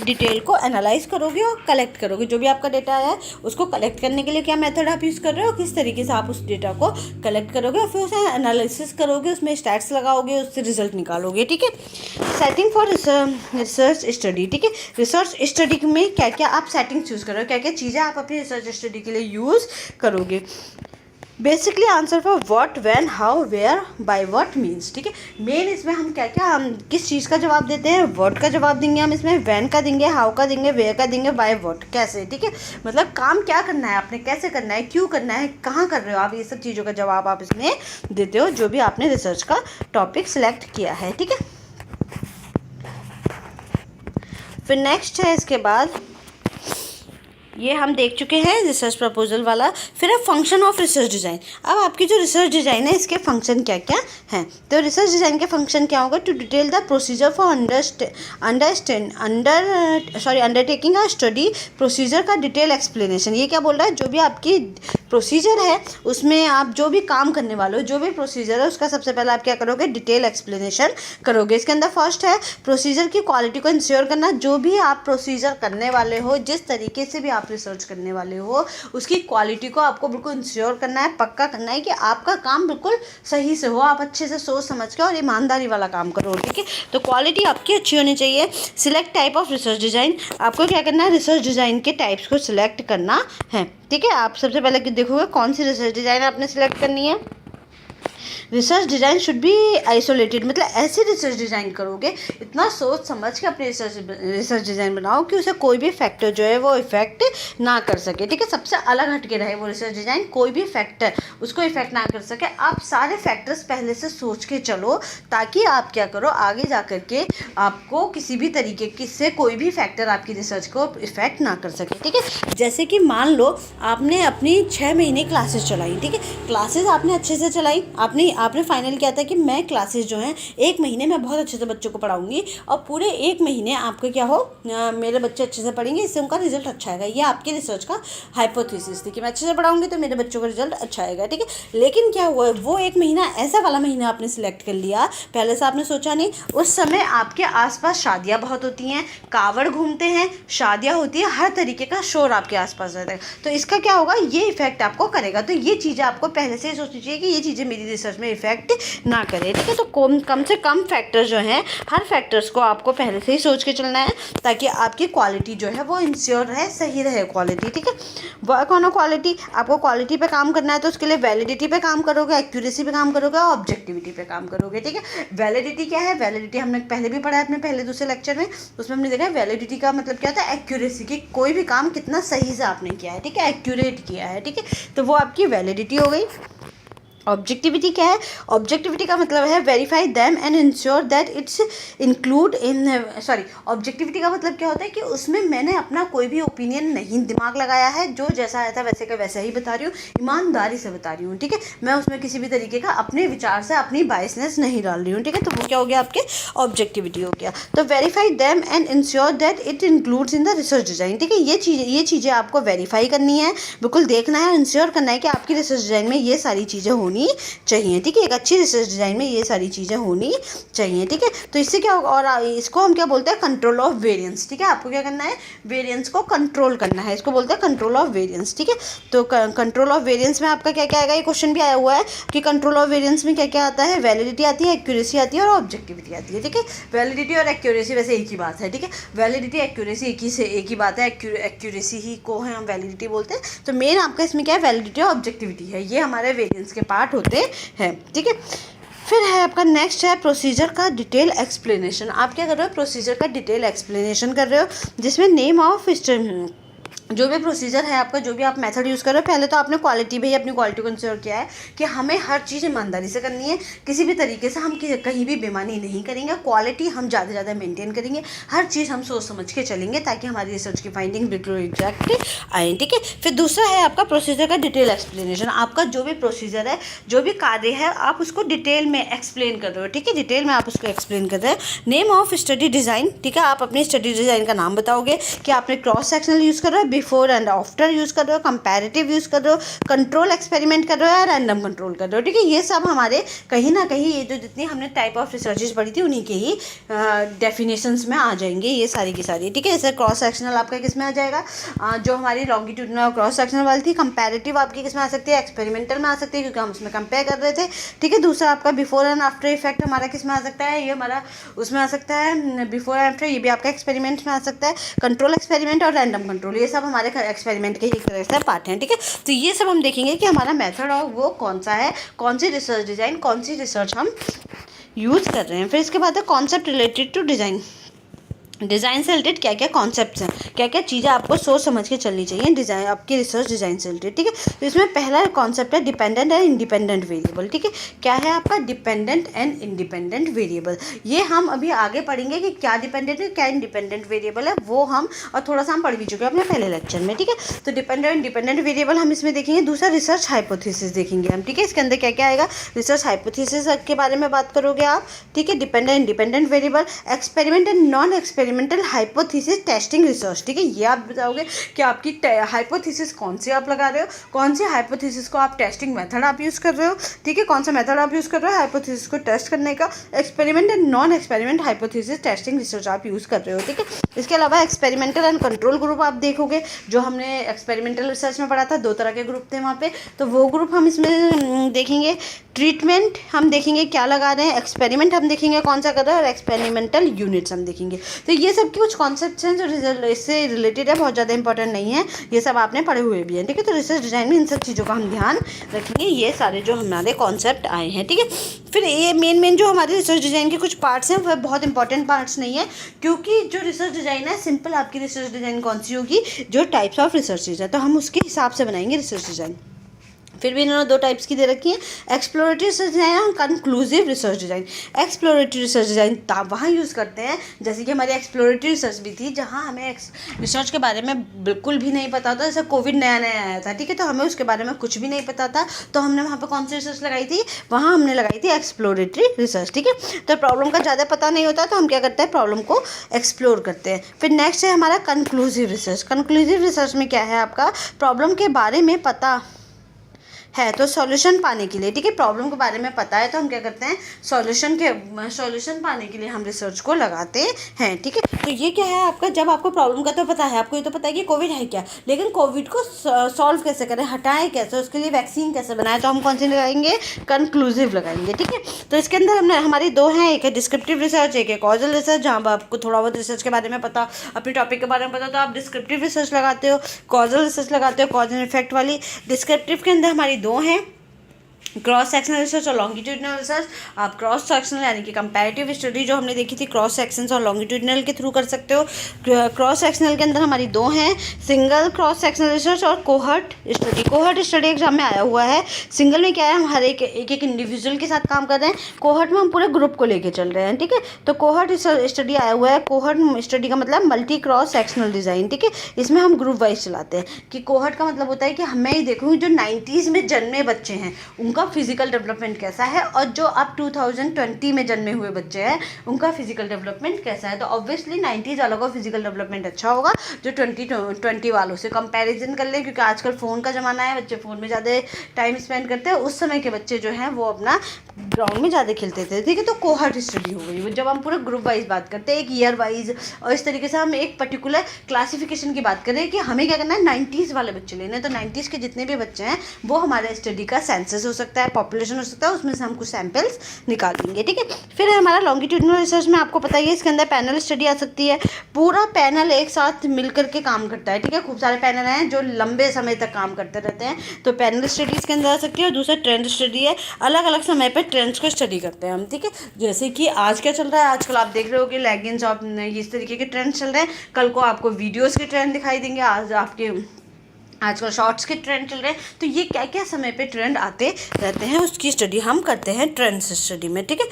डिटेल को एनालाइज करोगे और कलेक्ट करोगे। जो भी आपका डेटा है उसको कलेक्ट करने के लिए क्या मेथड आप यूज़ कर रहे हो, किस तरीके से आप उस डेटा को कलेक्ट करोगे और फिर उसे एनालिसिस करोगे, उसमें स्टैट्स लगाओगे, उससे रिजल्ट निकालोगे, ठीक है। सेटिंग फॉर रिसर्च स्टडी, ठीक है। रिसर्च स्टडी में क्या क्या आप सेटिंग्स यूज़ करोगे, क्या क्या चीज़ें आप अपनी रिसर्च स्टडी के लिए यूज़ करोगे। Basically answer for what, when, how, where, by what means, ठीक है। मेन इसमें हम क्या क्या, हम किस चीज़ का जवाब देते हैं, व्हाट का जवाब देंगे हम इसमें, व्हेन का देंगे, हाउ का देंगे, वेयर का देंगे, बाय व्हाट कैसे, ठीक है। मतलब काम क्या करना है आपने, कैसे करना है, क्यों करना है, कहाँ कर रहे हो आप, ये सब चीज़ों का जवाब आप इसमें देते हो जो भी आपने रिसर्च का टॉपिक सिलेक्ट किया है, ठीक है। फिर नेक्स्ट है इसके बाद, ये हम देख चुके हैं रिसर्च प्रपोजल वाला। फिर है फंक्शन ऑफ रिसर्च डिज़ाइन। अब आपकी जो रिसर्च डिज़ाइन है इसके फंक्शन क्या क्या हैं, तो रिसर्च डिज़ाइन के फंक्शन क्या होगा, to detail the procedure for undertaking a study, procedure का डिटेल एक्सप्लेनेशन। ये क्या बोल रहा है, जो भी आपकी प्रोसीजर है उसमें आप जो भी काम करने वाले हो, जो भी प्रोसीजर है उसका सबसे पहले आप क्या करोगे, डिटेल एक्सप्लेनेशन करोगे। इसके अंदर फर्स्ट है प्रोसीजर की क्वालिटी को इंश्योर करना। जो भी आप प्रोसीजर करने वाले हो, जिस तरीके से भी आप रिसर्च करने वाले हो, उसकी क्वालिटी को आपको बिल्कुल इंश्योर करना है, पक्का करना है कि आपका काम बिल्कुल सही से हो, आप अच्छे से सोच समझ के और ईमानदारी वाला काम करो, ठीक है। तो क्वालिटी आपकी अच्छी होनी चाहिए। Select type of research design, आपको क्या करना है, रिसर्च डिज़ाइन के टाइप्स को सिलेक्ट करना है, ठीक है। आप सबसे पहले देखोगे कौन सी रिसर्च डिज़ाइन आपने सिलेक्ट करनी है। Research design should be isolated, मतलब ऐसी रिसर्च डिज़ाइन करोगे, इतना सोच समझ के अपनी रिसर्च डिज़ाइन बनाओ कि उसे कोई भी फैक्टर जो है वो इफेक्ट ना कर सके, ठीक है। सबसे अलग हट के रहे वो रिसर्च डिज़ाइन, कोई भी फैक्टर उसको इफेक्ट ना कर सके। आप सारे फैक्टर्स पहले से सोच के चलो, ताकि आप क्या करो, आगे जा कर के आपको किसी भी तरीके से कोई भी फैक्टर आपकी रिसर्च को इफेक्ट ना कर सके, ठीक है। जैसे कि मान लो आपने अपनी 6 महीने क्लासेस चलाई, ठीक है। क्लासेस आपने अच्छे से चलाई, आपने फाइनल किया था कि मैं क्लासेस जो हैं 1 महीने में बहुत अच्छे से बच्चों को पढ़ाऊंगी और पूरे 1 महीने आपको क्या हो, मेरे बच्चे अच्छे से पढ़ेंगे, इससे उनका रिजल्ट अच्छा आएगा। ये आपके रिसर्च का हाइपोथेसिस थी कि मैं अच्छे से पढ़ाऊंगी तो मेरे बच्चों का रिजल्ट अच्छा आएगा, ठीक है। लेकिन क्या हुआ, वो 1 महीना ऐसा वाला महीना आपने सिलेक्ट कर लिया, पहले से आपने सोचा नहीं। उस समय आपके आसपास शादियाँ बहुत होती हैं, कावड़ घूमते हैं, शादियाँ होती है, हर तरीके का शोर आपके आसपास रहता है। तो इसका क्या होगा, ये इफेक्ट आपको करेगा। तो ये चीज़ें आपको पहले से ही सोचनी चाहिए कि ये चीज़ें मेरी रिसर्च में इफेक्ट ना करे, ठीक है। तो कम से कम फैक्टर जो हैं, हर फैक्टर्स को आपको पहले से ही सोच के चलना है, ताकि आपकी क्वालिटी जो है वो इंश्योर रहे, सही रहे क्वालिटी, ठीक है। वर्क ऑन क्वालिटी, आपको क्वालिटी पे काम करना है तो उसके लिए वैलिडिटी पे काम करोगे, एक्यूरेसी पे काम करोगे और ऑब्जेक्टिविटी पे काम करोगे, ठीक है। वैलिडिटी क्या है, वैलिडिटी हमने पहले भी पढ़ा है अपने पहले दूसरे लेक्चर में, उसमें हमने देखा है वैलिडिटी का मतलब क्या होता है, एक्यूरेसी की, कोई भी काम कितना सही से आपने किया है, ठीक है, एक्यूरेट किया है, ठीक है। तो वो आपकी वैलिडिटी हो गई। ऑब्जेक्टिविटी क्या है, ऑब्जेक्टिविटी का मतलब है verify them and ensure that it's include in, objectivity का मतलब क्या होता है कि उसमें मैंने अपना कोई भी ओपिनियन नहीं दिमाग लगाया है, जो जैसा आया था वैसे का वैसा ही बता रही हूँ, ईमानदारी से बता रही हूँ, ठीक है। मैं उसमें किसी भी तरीके का अपने विचार से अपनी बायसनेस नहीं डाल रही हूँ, ठीक है। तो वो क्या हो गया, आपके ऑब्जेक्टिविटी हो गया। तो verify them and ensure that it includes in the research design, ठीक है। ये चीज़ें आपको वेरीफाई करनी है, बिल्कुल देखना है, इंश्योर करना है कि आपकी रिसर्च डिज़ाइन में ये सारी चीज़ें होनी होनी चाहिए, ठीक है। एक अच्छी रिसर्च डिज़ाइन में ये सारी चीज़ें होनी चाहिए, ठीक है। तो इससे क्या होगा, और इसको हम क्या बोलते हैं, कंट्रोल ऑफ वेरिएंस, ठीक है। आपको क्या करना है, वेरिएंस को कंट्रोल करना है, इसको बोलते हैं कंट्रोल ऑफ वेरिएंस, ठीक है। तो कंट्रोल ऑफ वेरिएंस में आपका क्या क्या आएगा, ये क्वेश्चन भी आया हुआ है कि कंट्रोल ऑफ वेरिएंस में क्या क्या आता है, वैलिडिटी आती है, एक्यूरेसी आती है और ऑब्जेक्टिविटी आती है, ठीक है। वैलिडिटी और एक्यूरेसी वैसे एक ही बात है, ठीक है। वैलिडिटी एक्यूरेसी एक ही बात है, एक्यूरेसी ही को है हम वैलिडिटी बोलते हैं। तो मेन आपका इसमें क्या है, वैलिडिटी और ऑब्जेक्टिविटी है, ये हमारे वेरिएंस के पार्ट होते हैं, ठीक है। फिर है आपका नेक्स्ट है प्रोसीजर का डिटेल एक्सप्लेनेशन। आप क्या कर रहे हो, प्रोसीजर का डिटेल एक्सप्लेनेशन कर रहे हो, जिसमें नेम ऑफ जो भी प्रोसीजर है आपका, जो भी आप मेथड यूज़ कर रहे हो, पहले तो आपने क्वालिटी भी अपनी क्वालिटी को इंश्योर किया है कि हमें हर चीज़ ईमानदारी से करनी है, किसी भी तरीके से हम कहीं भी बेईमानी नहीं करेंगे, क्वालिटी हम ज़्यादा से ज़्यादा मेंटेन करेंगे, हर चीज़ हम सोच समझ के चलेंगे ताकि हमारी रिसर्च की फाइंडिंग बिल्कुल एग्जैक्ट आए, ठीक है। फिर दूसरा है आपका प्रोसीजर का डिटेल एक्सप्लेनेशन। आपका जो भी प्रोसीजर है, जो भी कार्य है, आप उसको डिटेल में एक्सप्लेन कर रहे हो, ठीक है। डिटेल में आप उसको एक्सप्लेन कर रहे हो। नेम ऑफ स्टडी डिज़ाइन, ठीक है। आप अपनी स्टडी डिज़ाइन का नाम बताओगे कि आपने क्रॉस सेक्शनल यूज़ कर रहे हो, बिफोर एंड आफ्टर यूज़ कर रहे हो, कंपैरेटिव यूज़ कर रहे हो, कंट्रोल एक्सपेरिमेंट कर रहे हो या रैंडम कंट्रोल कर रहे हो, ठीक है। ये सब हमारे कहीं ना कहीं ये जो जितनी हमने टाइप ऑफ रिसर्चेज पढ़ी थी उन्हीं के ही डेफिनेशंस में आ जाएंगे ये सारी की सारी, ठीक है। जैसे क्रॉस सेक्शनल आपका किस में आ जाएगा, जो हमारी लॉन्गिट्यूडनल क्रॉस सेक्शनल वाली थी। कंपैरेटिव आपकी किस में आ सकती है, एक्सपेरिमेंटल में आ सकती है, क्योंकि हम उसमें कंपेयर कर रहे थे, ठीक है। दूसरा आपका बिफोर एंड आफ्टर इफेक्ट हमारा किस में आ सकता है, ये हमारा उसमें आ सकता है बिफोर एंड आफ्टर, ये भी आपका एक्सपेरिमेंट में आ सकता है। कंट्रोल एक्सपेरिमेंट और रैंडम कंट्रोल, ये सब हमारे एक्सपेरिमेंट के एक तरह से पार्ट हैं, ठीक है। तो ये सब हम देखेंगे कि हमारा मेथड और वो कौन सा है, कौन सी रिसर्च डिज़ाइन, कौन सी रिसर्च हम यूज़ कर रहे हैं। फिर इसके बाद है concept related to design. Design से रिलेटेड क्या क्या कॉन्सेप्ट्स हैं, क्या क्या चीज़ें आपको सोच समझ के चलनी चाहिए डिज़ाइन, आपकी रिसर्च डिज़ाइन से रिलेटेड, ठीक है। तो इसमें पहला कॉन्सेप्ट है डिपेंडेंट एंड इंडिपेंडेंट वेरिएबल, ठीक है। क्या है आपका डिपेंडेंट एंड इंडिपेंडेंट वेरिएबल, ये हम अभी आगे पढ़ेंगे कि क्या डिपेंडेंट है क्या इंडिपेंडेंट वेरिएबल है, वो हम और थोड़ा सा हम पढ़ भी चुके हैं अपने पहले लेक्चर में, ठीक है। तो डिपेंडेंट इंडिपेंडेंट वेरिएबल हम इसमें देखेंगे। दूसरा रिसर्च हाइपोथेसिस देखेंगे हम, ठीक है। इसके अंदर क्या क्या आएगा, रिसर्च हाइपोथेसिस के बारे में बात करोगे आप, ठीक है। Dependent independent variable, experiment and non experimental hypothesis testing research, ठीक है। ये आप बताओगे कि आपकी हाइपोथेसिस कौन सी आप लगा रहे हो, कौन सी हाइपोथेसिस को आप टेस्टिंग मेथड आप यूज़ कर रहे हो, ठीक है। कौन सा मेथड आप यूज़ कर रहे हो हाइपोथेसिस को टेस्ट करने का। Experiment and non experiment hypothesis testing research आप यूज़ कर रहे हो, ठीक है। इसके अलावा एक्सपेरिमेंटल एंड कंट्रोल ग्रुप आप देखोगे, जो हमने एक्सपेरिमेंटल रिसर्च में पढ़ा था, 2 तरह के ग्रुप थे वहाँ पे, तो वो ग्रुप हम इसमें देखेंगे। ट्रीटमेंट हम देखेंगे क्या लगा रहे हैं, एक्सपेरिमेंट हम देखेंगे कौन सा कर रहे हैं, और एक्सपेरिमेंटल यूनिट्स हम देखेंगे। तो ये सब कुछ कॉन्सेप्ट्स हैं जो इससे रिलेटेड है, बहुत ज़्यादा इंपॉर्टेंट नहीं है, ये सब आपने पढ़े हुए भी हैं, ठीक है। तो रिसर्च डिज़ाइन में इन सब चीज़ों का हम ध्यान रखेंगे, ये सारे जो हमारे कॉन्सेप्ट आए हैं, ठीक है। फिर ये मेन जो हमारे रिसर्च डिज़ाइन के कुछ पार्ट्स हैं वह बहुत इंपॉर्टेंट पार्ट्स नहीं है, क्योंकि जो रिसर्च डिज़ाइन है सिंपल आपकी रिसर्च डिज़ाइन कौन सी होगी, जो टाइप्स ऑफ रिसर्चेज है, तो हम उसके हिसाब से बनाएंगे रिसर्च डिज़ाइन। फिर भी इन्होंने 2 टाइप्स की दे रखी है, एक्सप्लोरेटरी रिसर्च डिज़ाइन और conclusive research design. Exploratory research design वहाँ यूज़ करते हैं, जैसे कि हमारी एक्सप्लोरेटरी रिसर्च भी थी, जहाँ हमें रिसर्च के बारे में बिल्कुल भी नहीं पता था। जैसे कोविड नया नया आया था, ठीक है, तो हमें उसके बारे में कुछ भी नहीं पता था, तो हमने वहाँ पर कौन सी रिसर्च लगाई थी, वहाँ हमने लगाई थी एक्सप्लोरेटरी रिसर्च, ठीक है। तो प्रॉब्लम का ज़्यादा पता नहीं होता, तो हम क्या करते हैं, प्रॉब्लम को एक्सप्लोर करते हैं। फिर नेक्स्ट है हमारा कंक्लूसिव रिसर्च। कंक्लूसिव रिसर्च में क्या है, आपका प्रॉब्लम के बारे में पता है तो सॉल्यूशन पाने के लिए, ठीक है, प्रॉब्लम के बारे में पता है तो हम क्या करते हैं, सॉल्यूशन पाने के लिए हम रिसर्च को लगाते हैं, ठीक है। तो ये क्या है आपका, जब आपको प्रॉब्लम का तो पता है, आपको ये तो पता है कि कोविड है क्या, लेकिन कोविड को सॉल्व कैसे करें, हटाएं कैसे, उसके लिए वैक्सीन कैसे बनाएं, तो हम कौन सी लगाएंगे, कंक्लूसिव लगाएंगे, ठीक है। तो इसके अंदर हमने हमारी 2 हैं, एक है डिस्क्रिप्टिव रिसर्च, एक है कॉजल रिसर्च। जहाँ पर आपको थोड़ा बहुत रिसर्च के बारे में पता, अपने टॉपिक के बारे में पता, तो आप डिस्क्रिप्टिव रिसर्च लगाते हो, कॉजल रिसर्च लगाते हो, कॉज एंड इफेक्ट वाली। डिस्क्रिप्टिव के अंदर हमारी 2 हैं, क्रॉस सेक्शनल रिसर्च और लॉन्गिट्यूडनल रिसर्च। आप क्रॉस सेक्शनल यानी कि कंपैरेटिव स्टडी जो हमने देखी थी क्रॉस सेक्शंस और लॉन्गिट्यूडनल के थ्रू कर सकते हो। क्रॉस सेक्शनल के अंदर हमारी 2 हैं, सिंगल क्रॉस सेक्शनल रिसर्च और cohort study. Cohort study exam में आया हुआ है। सिंगल में क्या है, हम हर एक इंडिविजुअल के साथ काम कर रहे हैं, कोहर्ट में हम पूरे ग्रुप को लेके चल रहे हैं, ठीक है। तो कोहर्ट स्टडी आया हुआ है, कोहर्ट स्टडी का मतलब मल्टी क्रॉस सेक्शनल डिज़ाइन, ठीक है। इसमें हम ग्रुप वाइज चलाते हैं, कि कोहर्ट का मतलब होता है कि मैं ही देखूँगी जो 90s में जन्मे बच्चे हैं उनका उनका फिजिकल डेवलपमेंट कैसा है, और जो अब 2020 में जन्मे हुए बच्चे हैं उनका फिजिकल डेवलपमेंट कैसा है। तो ऑब्वियसली 90s वालों का फिजिकल डेवलपमेंट अच्छा होगा जो 2020 वालों से कंपैरिजन कर लें, क्योंकि आजकल फ़ोन का ज़माना है, बच्चे फ़ोन में ज़्यादा टाइम स्पेंड करते हैं। उस समय के बच्चे जो हैं वो अपना ग्राउंड में ज़्यादा खेलते थे, ठीक है। तो कोहर्ट स्टडी हो गई, जब हम पूरा ग्रुप वाइज बात करते हैं, एक ईयर वाइज, और इस तरीके से हम एक पर्टिकुलर क्लासिफिकेशन की बात करें कि हमें क्या करना है, 90s वाले बच्चे लेने हैं। तो 90s के जितने भी बच्चे हैं वो हमारे स्टडी का सेंसस हो सकता है, पॉपुलेशन हो सकता है, उसमें से हम कुछ सैम्पल्स निकाल लेंगे, ठीक है। फिर हमारा लॉन्गिट्यूडिनल रिसर्च में आपको पता ही है, इसके अंदर पैनल स्टडी आ सकती है। पूरा पैनल एक साथ मिल करके काम करता है, ठीक है। खूब सारे पैनल हैं जो लंबे समय तक काम करते रहते हैं, तो पैनल स्टडी इसके अंदर आ सकती है। और दूसरा ट्रेंड स्टडी है, अलग अलग समय पर ट्रेंड्स को स्टडी करते हैं हम, ठीक है। जैसे कि आज क्या चल रहा है, आजकल आप देख रहे हो कि लेगिंग्स और इस तरीके के ट्रेंड्स चल रहे हैं, कल को आपको वीडियोस के ट्रेंड दिखाई देंगे, आज आपके आजकल शॉर्ट्स के ट्रेंड चल रहे हैं। तो ये क्या क्या समय पे ट्रेंड आते रहते हैं, उसकी स्टडी हम करते हैं ट्रेंड्स स्टडी में, ठीक है।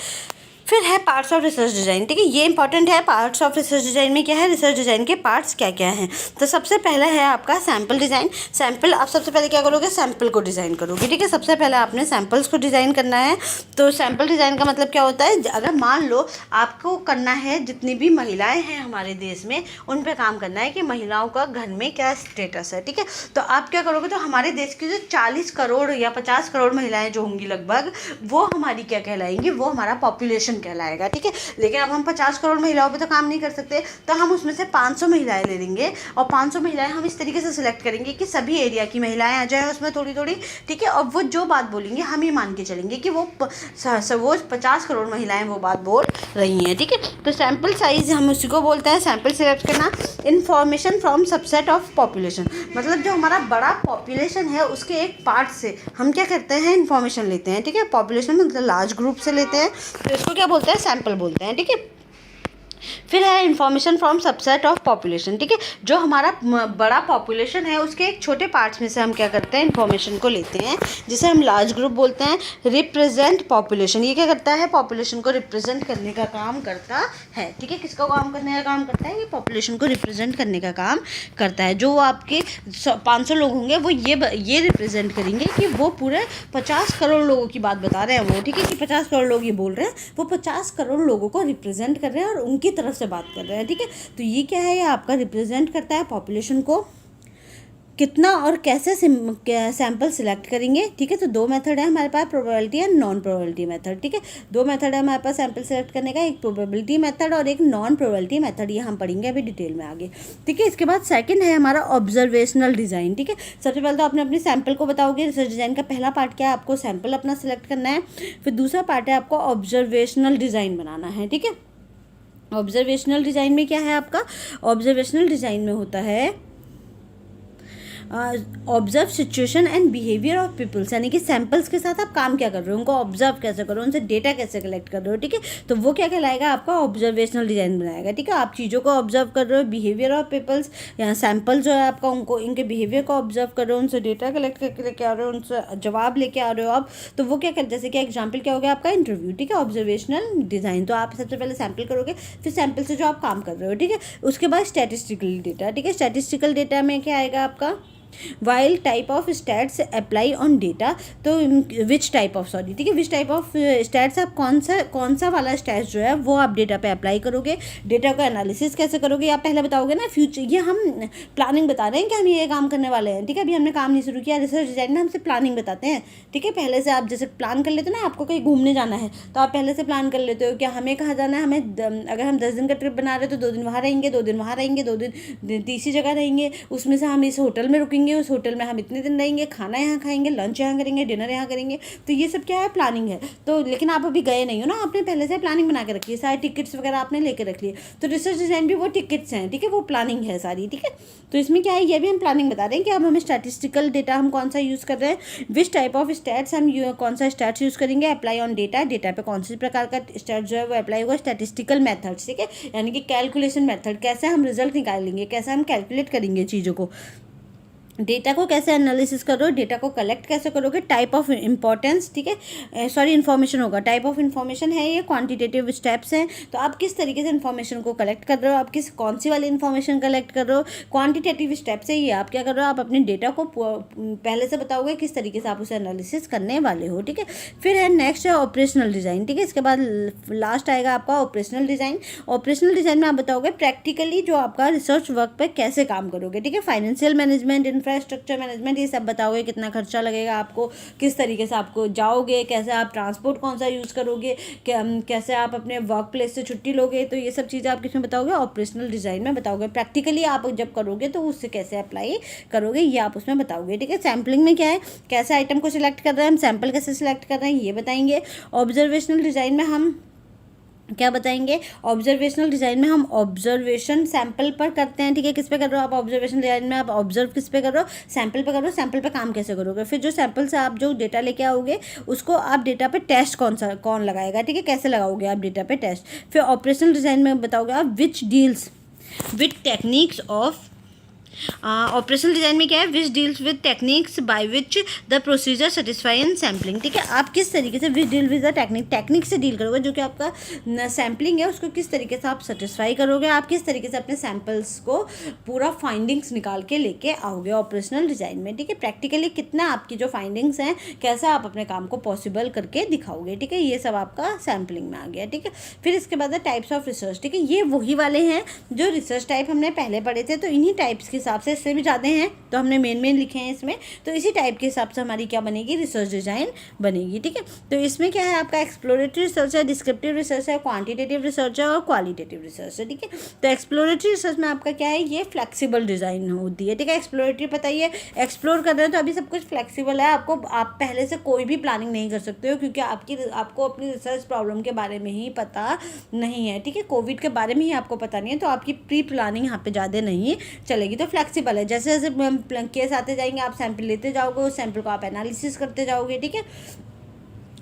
फिर है पार्ट्स ऑफ रिसर्च डिज़ाइन, ठीक है। ये इंपॉर्टेंट है, पार्ट्स ऑफ रिसर्च डिज़ाइन में क्या है, रिसर्च डिज़ाइन के पार्ट्स क्या क्या हैं। तो सबसे पहला है आपका सैम्पल डिज़ाइन। सैम्पल आप सबसे पहले क्या करोगे, सैम्पल को डिज़ाइन करोगे, ठीक है। सबसे पहले आपने सैम्पल्स को डिज़ाइन करना है। तो सैम्पल डिज़ाइन का मतलब क्या होता है, अगर मान लो आपको करना है, जितनी भी महिलाएं हैं हमारे देश में उन पे काम करना है कि महिलाओं का घर में क्या स्टेटस है, ठीक है। तो आप क्या करोगे, तो हमारे देश की जो 40 करोड़ या 50 करोड़ महिलाएं जो होंगी लगभग, वो हमारी क्या कहलाएंगी, वो हमारा पॉपुलेशन कहलाएगा, ठीक है। लेकिन अब हम 50 करोड़ महिलाओं पे तो काम नहीं कर सकते, तो हम उसमें से 500 महिलाएं ले लेंगे, और 500 महिलाएं हम इस तरीके से सिलेक्ट करेंगे कि सभी एरिया की महिलाएं आ जाए उसमें थोड़ी थोड़ी, ठीक है। और वो जो बात बोलेंगे हम ये मान के चलेंगे कि वो 50 करोड़ महिलाएं वो बात बोल रही हैं, ठीक है। तो सैम्पल साइज हम उसी को बोलते हैं, सैम्पल सिलेक्ट करना। Information from subset of population, मतलब जो हमारा बड़ा पॉपुलेशन है उसके एक पार्ट से हम क्या करते हैं, इन्फॉर्मेशन लेते हैं, ठीक है। पॉपुलेशन मतलब लार्ज ग्रुप से लेते हैं, तो इसको क्या बोलते हैं, सैम्पल बोलते हैं, ठीक है। फिर है information from subset of population, ठीक है। जो हमारा बड़ा पॉपुलेशन है उसके एक छोटे पार्ट्स में से हम क्या करते हैं, इन्फॉर्मेशन को लेते हैं, जिसे हम लार्ज ग्रुप बोलते हैं। रिप्रेजेंट पॉपुलेशन, ये क्या करता है, पॉपुलेशन को रिप्रेजेंट करने का काम करता है, ठीक है। किसका काम करने का काम करता है, ये पॉपुलेशन को रिप्रेजेंट करने का काम करता है। जो आपके 500 लोग होंगे वो ये रिप्रेजेंट करेंगे कि वो पूरे 50 करोड़ लोगों की बात बता रहे हैं वो, ठीक है, कि 50 करोड़ लोग ये बोल रहे हैं, वो 50 करोड़ लोगों को रिप्रेजेंट कर रहे हैं और उनकी तरफ से बात कर रहे हैं, ठीक है। तो ये क्या है, ये आपका रिप्रेजेंट करता है पॉपुलेशन को। कितना और कैसे सैम्पल सिलेक्ट करेंगे, ठीक है। तो दो मेथड है हमारे पास, probability and non probability method, ठीक है। दो मेथड है हमारे पास सैम्पल सिलेक्ट करने का, एक प्रोबेबिलिटी मेथड और एक नॉन प्रोबेबिलिटी मेथड, ये हम पढ़ेंगे अभी डिटेल में आगे, ठीक है। इसके बाद सेकंड है हमारा ऑब्जर्वेशनल डिज़ाइन, ठीक है। सबसे पहले तो आपने अपने सैम्पल को बताओगे, रिसर्च डिज़ाइन का पहला पार्ट क्या है, आपको सैम्पल अपना सिलेक्ट करना है। फिर दूसरा पार्ट है आपको ऑब्जर्वेशनल डिज़ाइन बनाना है, ठीक है। ऑब्जर्वेशनल डिज़ाइन में क्या है आपका, ऑब्जर्वेशनल डिज़ाइन में होता है observe situation and behaviour of peoples, यानी कि सैम्पल्स के साथ आप काम क्या कर रहे हो, उनको ऑब्जर्व कैसे करो, उनसे डेटा कैसे कलेक्ट कर रहे हो, ठीक है। तो वो क्या कहलाएगा, आपका ऑब्जर्वेशनल डिज़ाइन बनाएगा, ठीक है। आप चीज़ों को ऑब्जर्व कर रहे हो, बिहेवियर ऑफ पीपल्स, या सैम्पल जो है आपका, उनको इनके बिहेवियर को ऑब्जर्व कर रहे हो, उनसे डेटा कलेक्ट करके लेके आ रहे हो, उनसे जवाब लेके आ रहे हो आप। तो वो क्या कर, जैसे कि एग्जाम्पल क्या हो गया आपका, इंटरव्यू, ठीक है। ऑब्जर्वेशनल डिज़ाइन, तो आप सबसे पहले सैम्पल करोगे, फिर सैम्पल से जो आप काम कर रहे हो, ठीक है। उसके बाद स्टैटिस्टिकल डेटा, ठीक है। स्टैटिस्टिकल डेटा में क्या आएगा आपका, while type of stats apply on data, तो विच टाइप ऑफ, सॉरी, ठीक है, विच टाइप ऑफ स्टैट्स, आप कौन सा वाला स्टैट्स जो है वो आप डेटा पे अप्लाई करोगे, डेटा का एनालिसिस कैसे करोगे, आप पहले बताओगे ना फ्यूचर, ये हम प्लानिंग बता रहे हैं कि हम ये काम करने वाले हैं, ठीक है। अभी हमने काम नहीं शुरू किया, रिसर्च डिज़ाइन में हमसे प्लानिंग बताते हैं, ठीक है। पहले से आप जैसे प्लान कर लेते हो ना, आपको कहीं घूमने जाना है तो आप पहले से प्लान कर लेते हो कि हमें कहाँ जाना है, हमें अगर हम 10 दिन का ट्रिप बना रहे हैं तो 2 दिन वहाँ रहेंगे, 2 दिन वहाँ रहेंगे, 2 दिन तीसरी जगह रहेंगे, उसमें से हम इस होटल में रुकेंगे, उस होटल में हम इतने दिन रहेंगे, खाना यहाँ खाएंगे, लंच यहाँ करेंगे, डिनर यहाँ करेंगे। तो ये सब क्या है, प्लानिंग है। तो लेकिन आप अभी गए नहीं हो ना, आपने पहले से प्लानिंग बना के रखी है, सारे टिकट्स वगैरह आपने लेके रख लिए। तो रिसर्च डिज़ाइन भी वो टिकट्स हैं, ठीक है, वो प्लानिंग है सारी, ठीक है। तो इसमें क्या है, ये भी हम प्लानिंग बता रहे हैं कि अब हमें स्टैटिस्टिकल डेटा हम कौन सा यूज़ कर रहे हैं, विच टाइप ऑफ स्टैट्स हम कौन सा स्टैट्स यूज़ करेंगे, अप्लाई ऑन डेटा, डेटा पे कौन सी प्रकार का स्टैट जो है वो अप्लाई होगा, स्टैटिस्टिकल मेथड्स, ठीक है, यानी कि कैलकुलेशन मेथड, कैसे हम रिजल्ट निकालेंगे, कैसे हम कैलकुलेट करेंगे चीज़ों को, डेटा को कैसे एनालिसिस करो, डेटा को कलेक्ट कैसे करोगे, टाइप ऑफ इम्पोर्टेंस, ठीक है, सॉरी इन्फॉर्मेशन होगा, टाइप ऑफ इन्फॉर्मेशन है ये, क्वांटिटेटिव स्टेप्स हैं, तो आप किस तरीके से इन्फॉर्मेशन को कलेक्ट कर रहे हो, आप कौन सी वाली इन्फॉर्मेशन कलेक्ट कर रहे हो, क्वांटिटेटिव स्टेप्स है ये, आप क्या कर रहे हो, आप अपने डेटा को पहले से बताओगे किस तरीके से आप उसे एनालिसिस करने वाले हो, ठीक है। फिर है नेक्स्ट है ऑपरेशनल डिज़ाइन, ठीक है, इसके बाद लास्ट आएगा आपका ऑपरेशनल डिज़ाइन। ऑपरेशनल डिज़ाइन में आप बताओगे प्रैक्टिकली जो आपका रिसर्च वर्क पे कैसे काम करोगे, ठीक है, फाइनेंशियल मैनेजमेंट, इंफ्रास्ट्रक्चर मैनेजमेंट, ये सब बताओगे, कितना खर्चा लगेगा आपको, किस तरीके से आपको जाओगे, कैसे आप ट्रांसपोर्ट कौन सा यूज़ करोगे, कैसे आप अपने वर्क प्लेस से छुट्टी लोगे, तो ये सब चीज़ें आप किसमें बताओगे, ऑपरेशनल डिज़ाइन में बताओगे। प्रैक्टिकली आप जब करोगे तो उससे कैसे अप्लाई करोगे ये आप उसमें बताओगे, ठीक है। सैम्पलिंग में क्या है, कैसे आइटम को सिलेक्ट कर रहे हैं हम, सैम्पल कैसे सिलेक्ट कर रहे हैं ये बताएंगे। ऑब्जर्वेशनल डिज़ाइन में हम क्या बताएंगे, ऑब्जर्वेशनल डिज़ाइन में हम ऑब्जर्वेशन सैंपल पर करते हैं, ठीक है, किस पे कर रहे हो आप ऑब्जर्वेशन डिज़ाइन में, आप ऑब्जर्व किस पे कर रहे हो, सैंपल पे कर रहे हो, सैंपल पे काम कैसे करोगे। फिर जो सैंपल से आप जो डेटा लेके आओगे उसको आप डेटा पे टेस्ट कौन लगाएगा, ठीक है, कैसे लगाओगे आप डेटा पे टेस्ट। फिर ऑपरेशनल डिज़ाइन में बताओगे आप which deals with techniques of operational design में क्या है, which deals with techniques by which the procedure satisfy in sampling, ठीक है, आप किस तरीके से which deal with the technique से डील करोगे, जो कि आपका सैम्पलिंग है उसको किस तरीके से आप सेटिस्फाई करोगे, आप किस तरीके से अपने सैम्पल्स को पूरा फाइंडिंग्स निकाल के लेके आओगे ऑपरेशनल डिज़ाइन में, ठीक है, प्रैक्टिकली कितना आपकी जो फाइंडिंग्स हैं कैसे आप अपने काम को पॉसिबल करके दिखाओगे, ठीक है, ये सब आपका सैम्पलिंग में आ गया, ठीक है। फिर इसके बाद टाइप्स ऑफ रिसर्च, ठीक है, ये वही वाले हैं जो रिसर्च टाइप हमने पहले पढ़े थे, तो इन्हीं टाइप्स के हिसाब से, इससे भी ज़्यादा हैं तो हमने मेन लिखे हैं इसमें, तो इसी टाइप के हिसाब से हमारी क्या बनेगी, रिसर्च डिज़ाइन बनेगी, ठीक है। तो इसमें क्या है आपका एक्सप्लोरेटरी रिसर्च है, डिस्क्रिप्टिव रिसर्च है, क्वांटिटेटिव रिसर्च है और क्वालिटेटिव रिसर्च है, ठीक है। तो एक्सप्लोरेटरी रिसर्च में आपका क्या है, ये फ्लेक्सिबल डिज़ाइन होती है, ठीक है। एक्सप्लोरेटरी पता ही है, एक्सप्लोर कर रहे हो तो अभी सब कुछ फ्लेक्सिबल है, आपको आप पहले से कोई भी प्लानिंग नहीं कर सकते हो क्योंकि आपको अपनी रिसर्च प्रॉब्लम के बारे में ही पता नहीं है, ठीक है, कोविड के बारे में ही आपको पता नहीं है, तो आपकी प्री प्लानिंग यहाँ पे ज़्यादा नहीं चलेगी, तो फ्लेक्सिबल है, जैसे जैसे केस आते जाएंगे आप सैंपल लेते जाओगे, उस सैंपल को आप एनालिसिस करते जाओगे, ठीक है।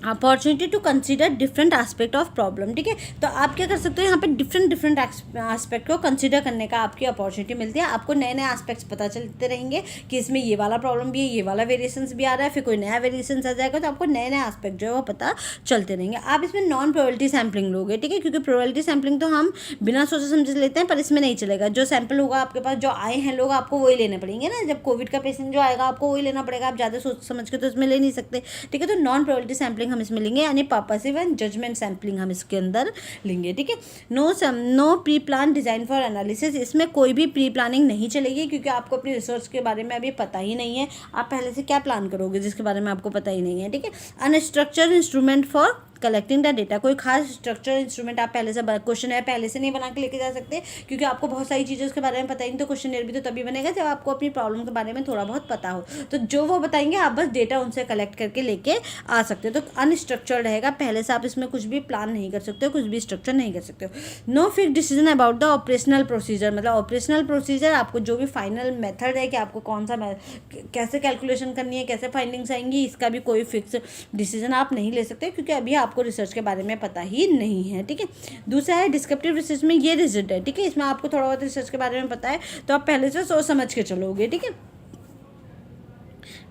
Opportunity to consider different aspect of problem, ठीक है, तो आप क्या कर सकते हो यहाँ पे डिफरेंट एस्पेक्ट को कंसिडर करने का आपकी अपॉर्चुनिटी मिलती है, आपको नए एस्पेक्ट्स पता चलते रहेंगे कि इसमें ये वाला प्रॉब्लम भी है, ये वाला वेरिएशंस भी आ रहा है, फिर कोई नया वेरिएशंस आ जाएगा तो आपको नए एस्पेक्ट जो है वो पता चलते रहेंगे। आप इसमें नॉन प्रोबेबिलिटी सैम्पलिंग लोगे, ठीक है, क्योंकि प्रोबेबिलिटी सैम्पलिंग तो हम बिना सोचे समझे लेते हैं, पर इसमें नहीं चलेगा, जो सैंपल होगा आपके पास, जो आए हैं लोग, आपको वही लेने पड़ेंगे ना, जब कोविड का पेशेंट जो आएगा आपको वही लेना पड़ेगा, आप ज़्यादा सोच समझ के तो इसमें ले नहीं सकते, ठीक है। तो नॉन प्रोबेबिलिटी सैम्पलिंग हम इसमें लेंगे, यानी पर्पसिव एंड जजमेंट सैम्पलिंग हम इसके अंदर लेंगे, ठीक है। No pre plan design for analysis, इसमें कोई भी प्री प्लानिंग नहीं चलेगी क्योंकि आपको अपनी रिसर्च के बारे में अभी पता ही नहीं है, आप पहले से क्या प्लान करोगे जिसके बारे में आपको पता ही नहीं है, ठीक है। Unstructured instrument for collecting the data, कोई खास स्ट्रक्चर इंस्ट्रूमेंट आप पहले से क्वेश्चन है पहले से नहीं बना के लेके जा सकते क्योंकि आपको बहुत सारी चीज़ें उसके बारे में पता ही नहीं, तो क्वेश्चन भी तो तभी बनेगा जब आपको अपनी प्रॉब्लम के बारे में थोड़ा बहुत पता हो, तो जो वो बताएंगे आप बस डेटा उनसे कलेक्ट करके लेके आ सकते हो, तो अनस्ट्रक्चर्ड रहेगा, पहले से आप इसमें कुछ भी प्लान नहीं कर सकते हो, कुछ भी स्ट्रक्चर नहीं कर सकते हो। No fix decision about the operational procedure, मतलब ऑपरेशनल प्रोसीजर आपको जो भी फाइनल मेथड है कि आपको कौन सा कैसे कैलकुलेशन करनी है, कैसे फाइंडिंग्स आएंगी, इसका भी कोई फिक्स डिसीजन आप नहीं ले सकते क्योंकि अभी आपको रिसर्च के बारे में पता ही नहीं है, ठीक है। दूसरा है डिस्क्रिप्टिव रिसर्च में ये रिजल्ट है, ठीक है, इसमें आपको थोड़ा बहुत रिसर्च के बारे में पता है तो आप पहले से सोच समझ के चलोगे, ठीक है।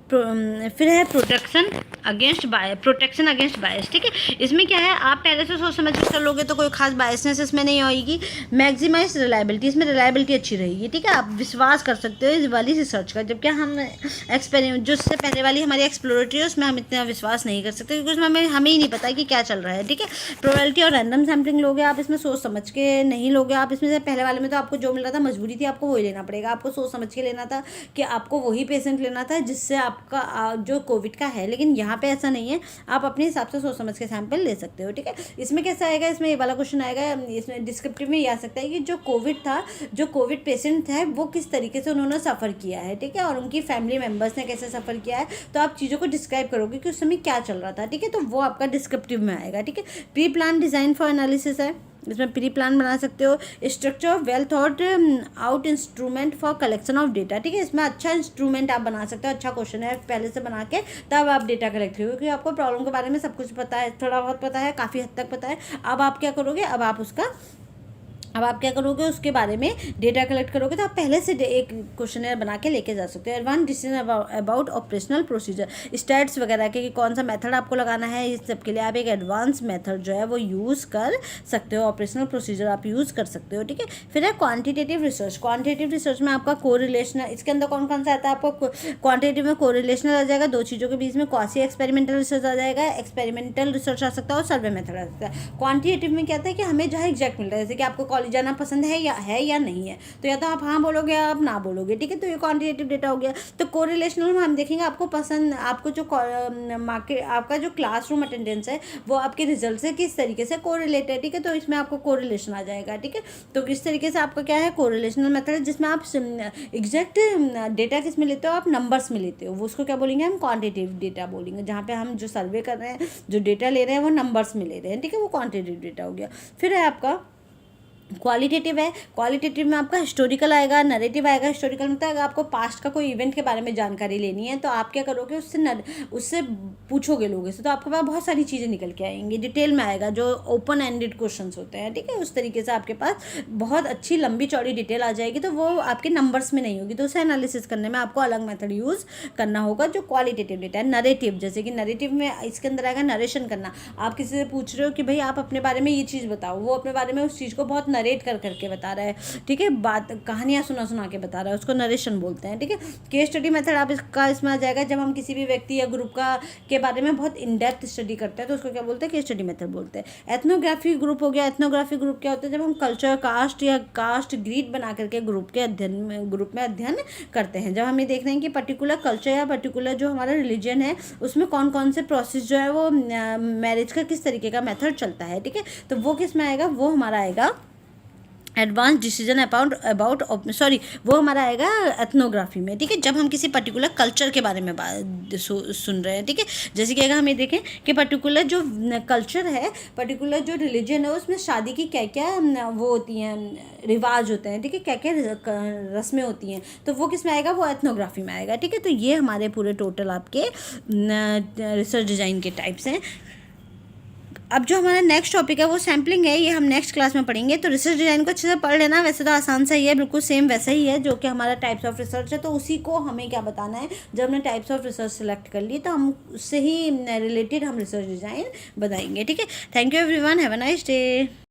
फिर है प्रोटेक्शन अगेंस्ट बायस, ठीक है, इसमें क्या है आप पहले से सोच समझ कर चलोगे तो कोई खास बायसनेस इसमें नहीं होगी। मैक्सिमाइज रिलायबिलिटी, इसमें रिलायबिलिटी अच्छी रहेगी, ठीक है, आप विश्वास कर सकते हो इस वाली रिसर्च का, जबकि हम एक्सपेरिमेंट जो उससे पहले वाली हमारी एक्सप्लोरेटरी है उसमें हम इतना विश्वास नहीं कर सकते क्योंकि उसमें हमें ही नहीं पता कि क्या चल रहा है, ठीक है। प्रोबेबिलिटी और रैंडम सैम्पलिंग लोगे आप, इसमें सोच समझ के नहीं लोगे आप, इसमें से पहले वाले में तो आपको जो मिल रहा था मजबूरी थी, आपको वही लेना पड़ेगा, आपको सोच समझ के लेना था कि आपको वही पेशेंट लेना था जिससे आपका जो कोविड का है, लेकिन यहाँ पे ऐसा नहीं है, आप अपने हिसाब से सोच समझ के सैंपल ले सकते हो, ठीक है। इसमें कैसा आएगा, इसमें ये वाला क्वेश्चन आएगा, इसमें डिस्क्रिप्टिव में ये आ सकता है कि जो कोविड था, जो कोविड पेशेंट है वो किस तरीके से उन्होंने सफ़र किया है, ठीक है, और उनकी फैमिली मेम्बर्स ने कैसे सफ़र किया है, तो आप चीज़ों को डिस्क्राइब करोगे कि उस समय क्या चल रहा था, ठीक है, तो वो आपका डिस्क्रिप्टिव में आएगा, ठीक है। Pre plan design for analysis है, इसमें प्री प्लान बना सकते हो। Structure of well thought out instrument for collection of data, ठीक है, इसमें अच्छा इंस्ट्रूमेंट आप बना सकते हो, अच्छा क्वेश्चन है पहले से बना के तब आप डेटा कलेक्ट करोगे क्योंकि आपको प्रॉब्लम के बारे में सब कुछ पता है, थोड़ा बहुत पता है, काफ़ी हद तक पता है, अब आप क्या करोगे, अब आप उसका अब आप क्या करोगे, उसके बारे में डेटा कलेक्ट करोगे तो आप पहले से एक क्वेश्चनर बना के लेके जा सकते हो। Advance decision about operational procedure, stats वगैरह के कि कौन सा मेथड आपको लगाना है, इस सब के लिए आप एक एडवांस मेथड जो है वो यूज़ कर सकते हो, ऑपरेशनल प्रोसीजर आप यूज़ कर सकते हो, ठीक है। फिर है क्वान्टिटेटिव रिसर्च। क्वान्टिटेटिव रिसर्च में आपका कोरिलेशन, इसके अंदर कौन कौन सा आता है आपको, क्वान्टिटेटिव में कोरिलेशनल आ जाएगा, दो चीज़ों के बीच में क्वासी एक्सपेरिमेंटल रिसर्च आ जाएगा, एक्सपेरिमेंटल रिसर्च आ सकता है, और सर्वे मेथड आ सकता है। क्वान्टिटेटिव में क्या आता है कि हमें जहाँ एग्जैक्ट मिलता है, जैसे कि आपको कॉलेज जाना पसंद है या नहीं है, तो या तो आप हाँ बोलोगे या आप ना बोलोगे, ठीक है। तो ये क्वांटिटेटिव डेटा हो गया। तो कोरिलेशनल में हम देखेंगे आपको पसंद, आपको जो मार्केट, आपका जो क्लासरूम अटेंडेंस है वो आपके रिजल्ट से किस तरीके से कोरिलेट है, ठीक है। तो इसमें आपको कोरिलेशन आ जाएगा, ठीक है। तो किस तरीके से आपका क्या है, कोरिलेशनल मेथड, जिसमें आप एग्जैक्ट डेटा किस में लेते हो, आप नंबर्स में लेते हो, वो उसको क्या बोलेंगे हम, क्वान्टिटेटिव डेटा बोलेंगे। जहाँ पे हम जो सर्वे कर रहे हैं, जो डेटा ले रहे हैं वो नंबर्स में ले रहे हैं, ठीक है, वो क्वान्टिटेटिव डेटा हो गया। फिर है आपका क्वालिटेटिव है। क्वालिटेटिव में आपका हिस्टोरिकल आएगा, नरेटिव आएगा। हिस्टोरिकल मतलब अगर आपको पास्ट का कोई इवेंट के बारे में जानकारी लेनी है तो आप क्या करोगे, उससे पूछोगे लोगों से, तो आपके पास बहुत सारी चीज़ें निकल के आएंगी। डिटेल में आएगा, जो ओपन एंडेड क्वेश्चंस होते हैं, ठीक है, उस तरीके से आपके पास बहुत अच्छी लंबी चौड़ी डिटेल आ जाएगी। तो वो आपके नंबर्स में नहीं होगी, तो उसे एनालिसिस करने में आपको अलग मेथड यूज़ करना होगा, जो क्वालिटेटिव डेटा है। नरेटिव, जैसे कि नरेटिव में इसके अंदर आएगा नरेशन करना। आप किसी से पूछ रहे हो कि भाई आप अपने बारे में ये चीज़ बताओ, वो अपने बारे में उस चीज़ को बहुत नरेट करके बता रहा है, ठीक है, बात कहानियाँ सुना के बता रहा है, उसको नरेशन बोलते हैं, ठीक है। केस स्टडी मेथड आप इसमें आ जाएगा, जब हम किसी भी व्यक्ति या ग्रुप के बारे में बहुत इन डेप्थ स्टडी करते हैं तो उसको क्या बोलते हैं, केस स्टडी मेथड बोलते हैं। एथनोग्राफी ग्रुप हो गया। एथनोग्राफी ग्रुप क्या होता है, जब हम कल्चर, कास्ट या कास्ट ग्रीड बना करके ग्रुप में अध्ययन करते हैं, जब हम ये देख रहे हैं कि पर्टिकुलर कल्चर या पर्टिकुलर जो हमारा रिलीजन है उसमें कौन कौन से प्रोसेस जो है वो मैरिज का किस तरीके का मेथड चलता है, ठीक है। तो वो किस में आएगा, वो हमारा आएगा एडवांस डिसीजन अबाउट वो हमारा आएगा एथनोग्राफी में, ठीक है। जब हम किसी पर्टिकुलर कल्चर के बारे में सुन रहे हैं, ठीक है। जैसे कि अगर हम ये देखें कि पर्टिकुलर जो कल्चर है, पर्टिकुलर जो रिलीजन है, उसमें शादी की क्या क्या वो होती हैं, रिवाज होते हैं, ठीक है, क्या क्या रस्में होती हैं, तो वो किस में आएगा, वो एथनोग्राफी में आएगा, ठीक है। तो ये हमारे पूरे टोटल आपके रिसर्च डिज़ाइन के टाइप्स हैं। अब जो हमारा नेक्स्ट टॉपिक है वो सैम्पलिंग है, ये हम नेक्स्ट क्लास में पढ़ेंगे। तो रिसर्च डिज़ाइन को अच्छे से पढ़ लेना, वैसे तो आसान सा ही है, बिल्कुल सेम वैसा ही है जो कि हमारा टाइप्स ऑफ रिसर्च है। तो उसी को हमें क्या बताना है, जब हमने टाइप्स ऑफ रिसर्च सेलेक्ट कर ली तो हम उससे ही रिलेटेड हम रिसर्च डिज़ाइन बताएंगे, ठीक है। Thank you everyone, have a nice day.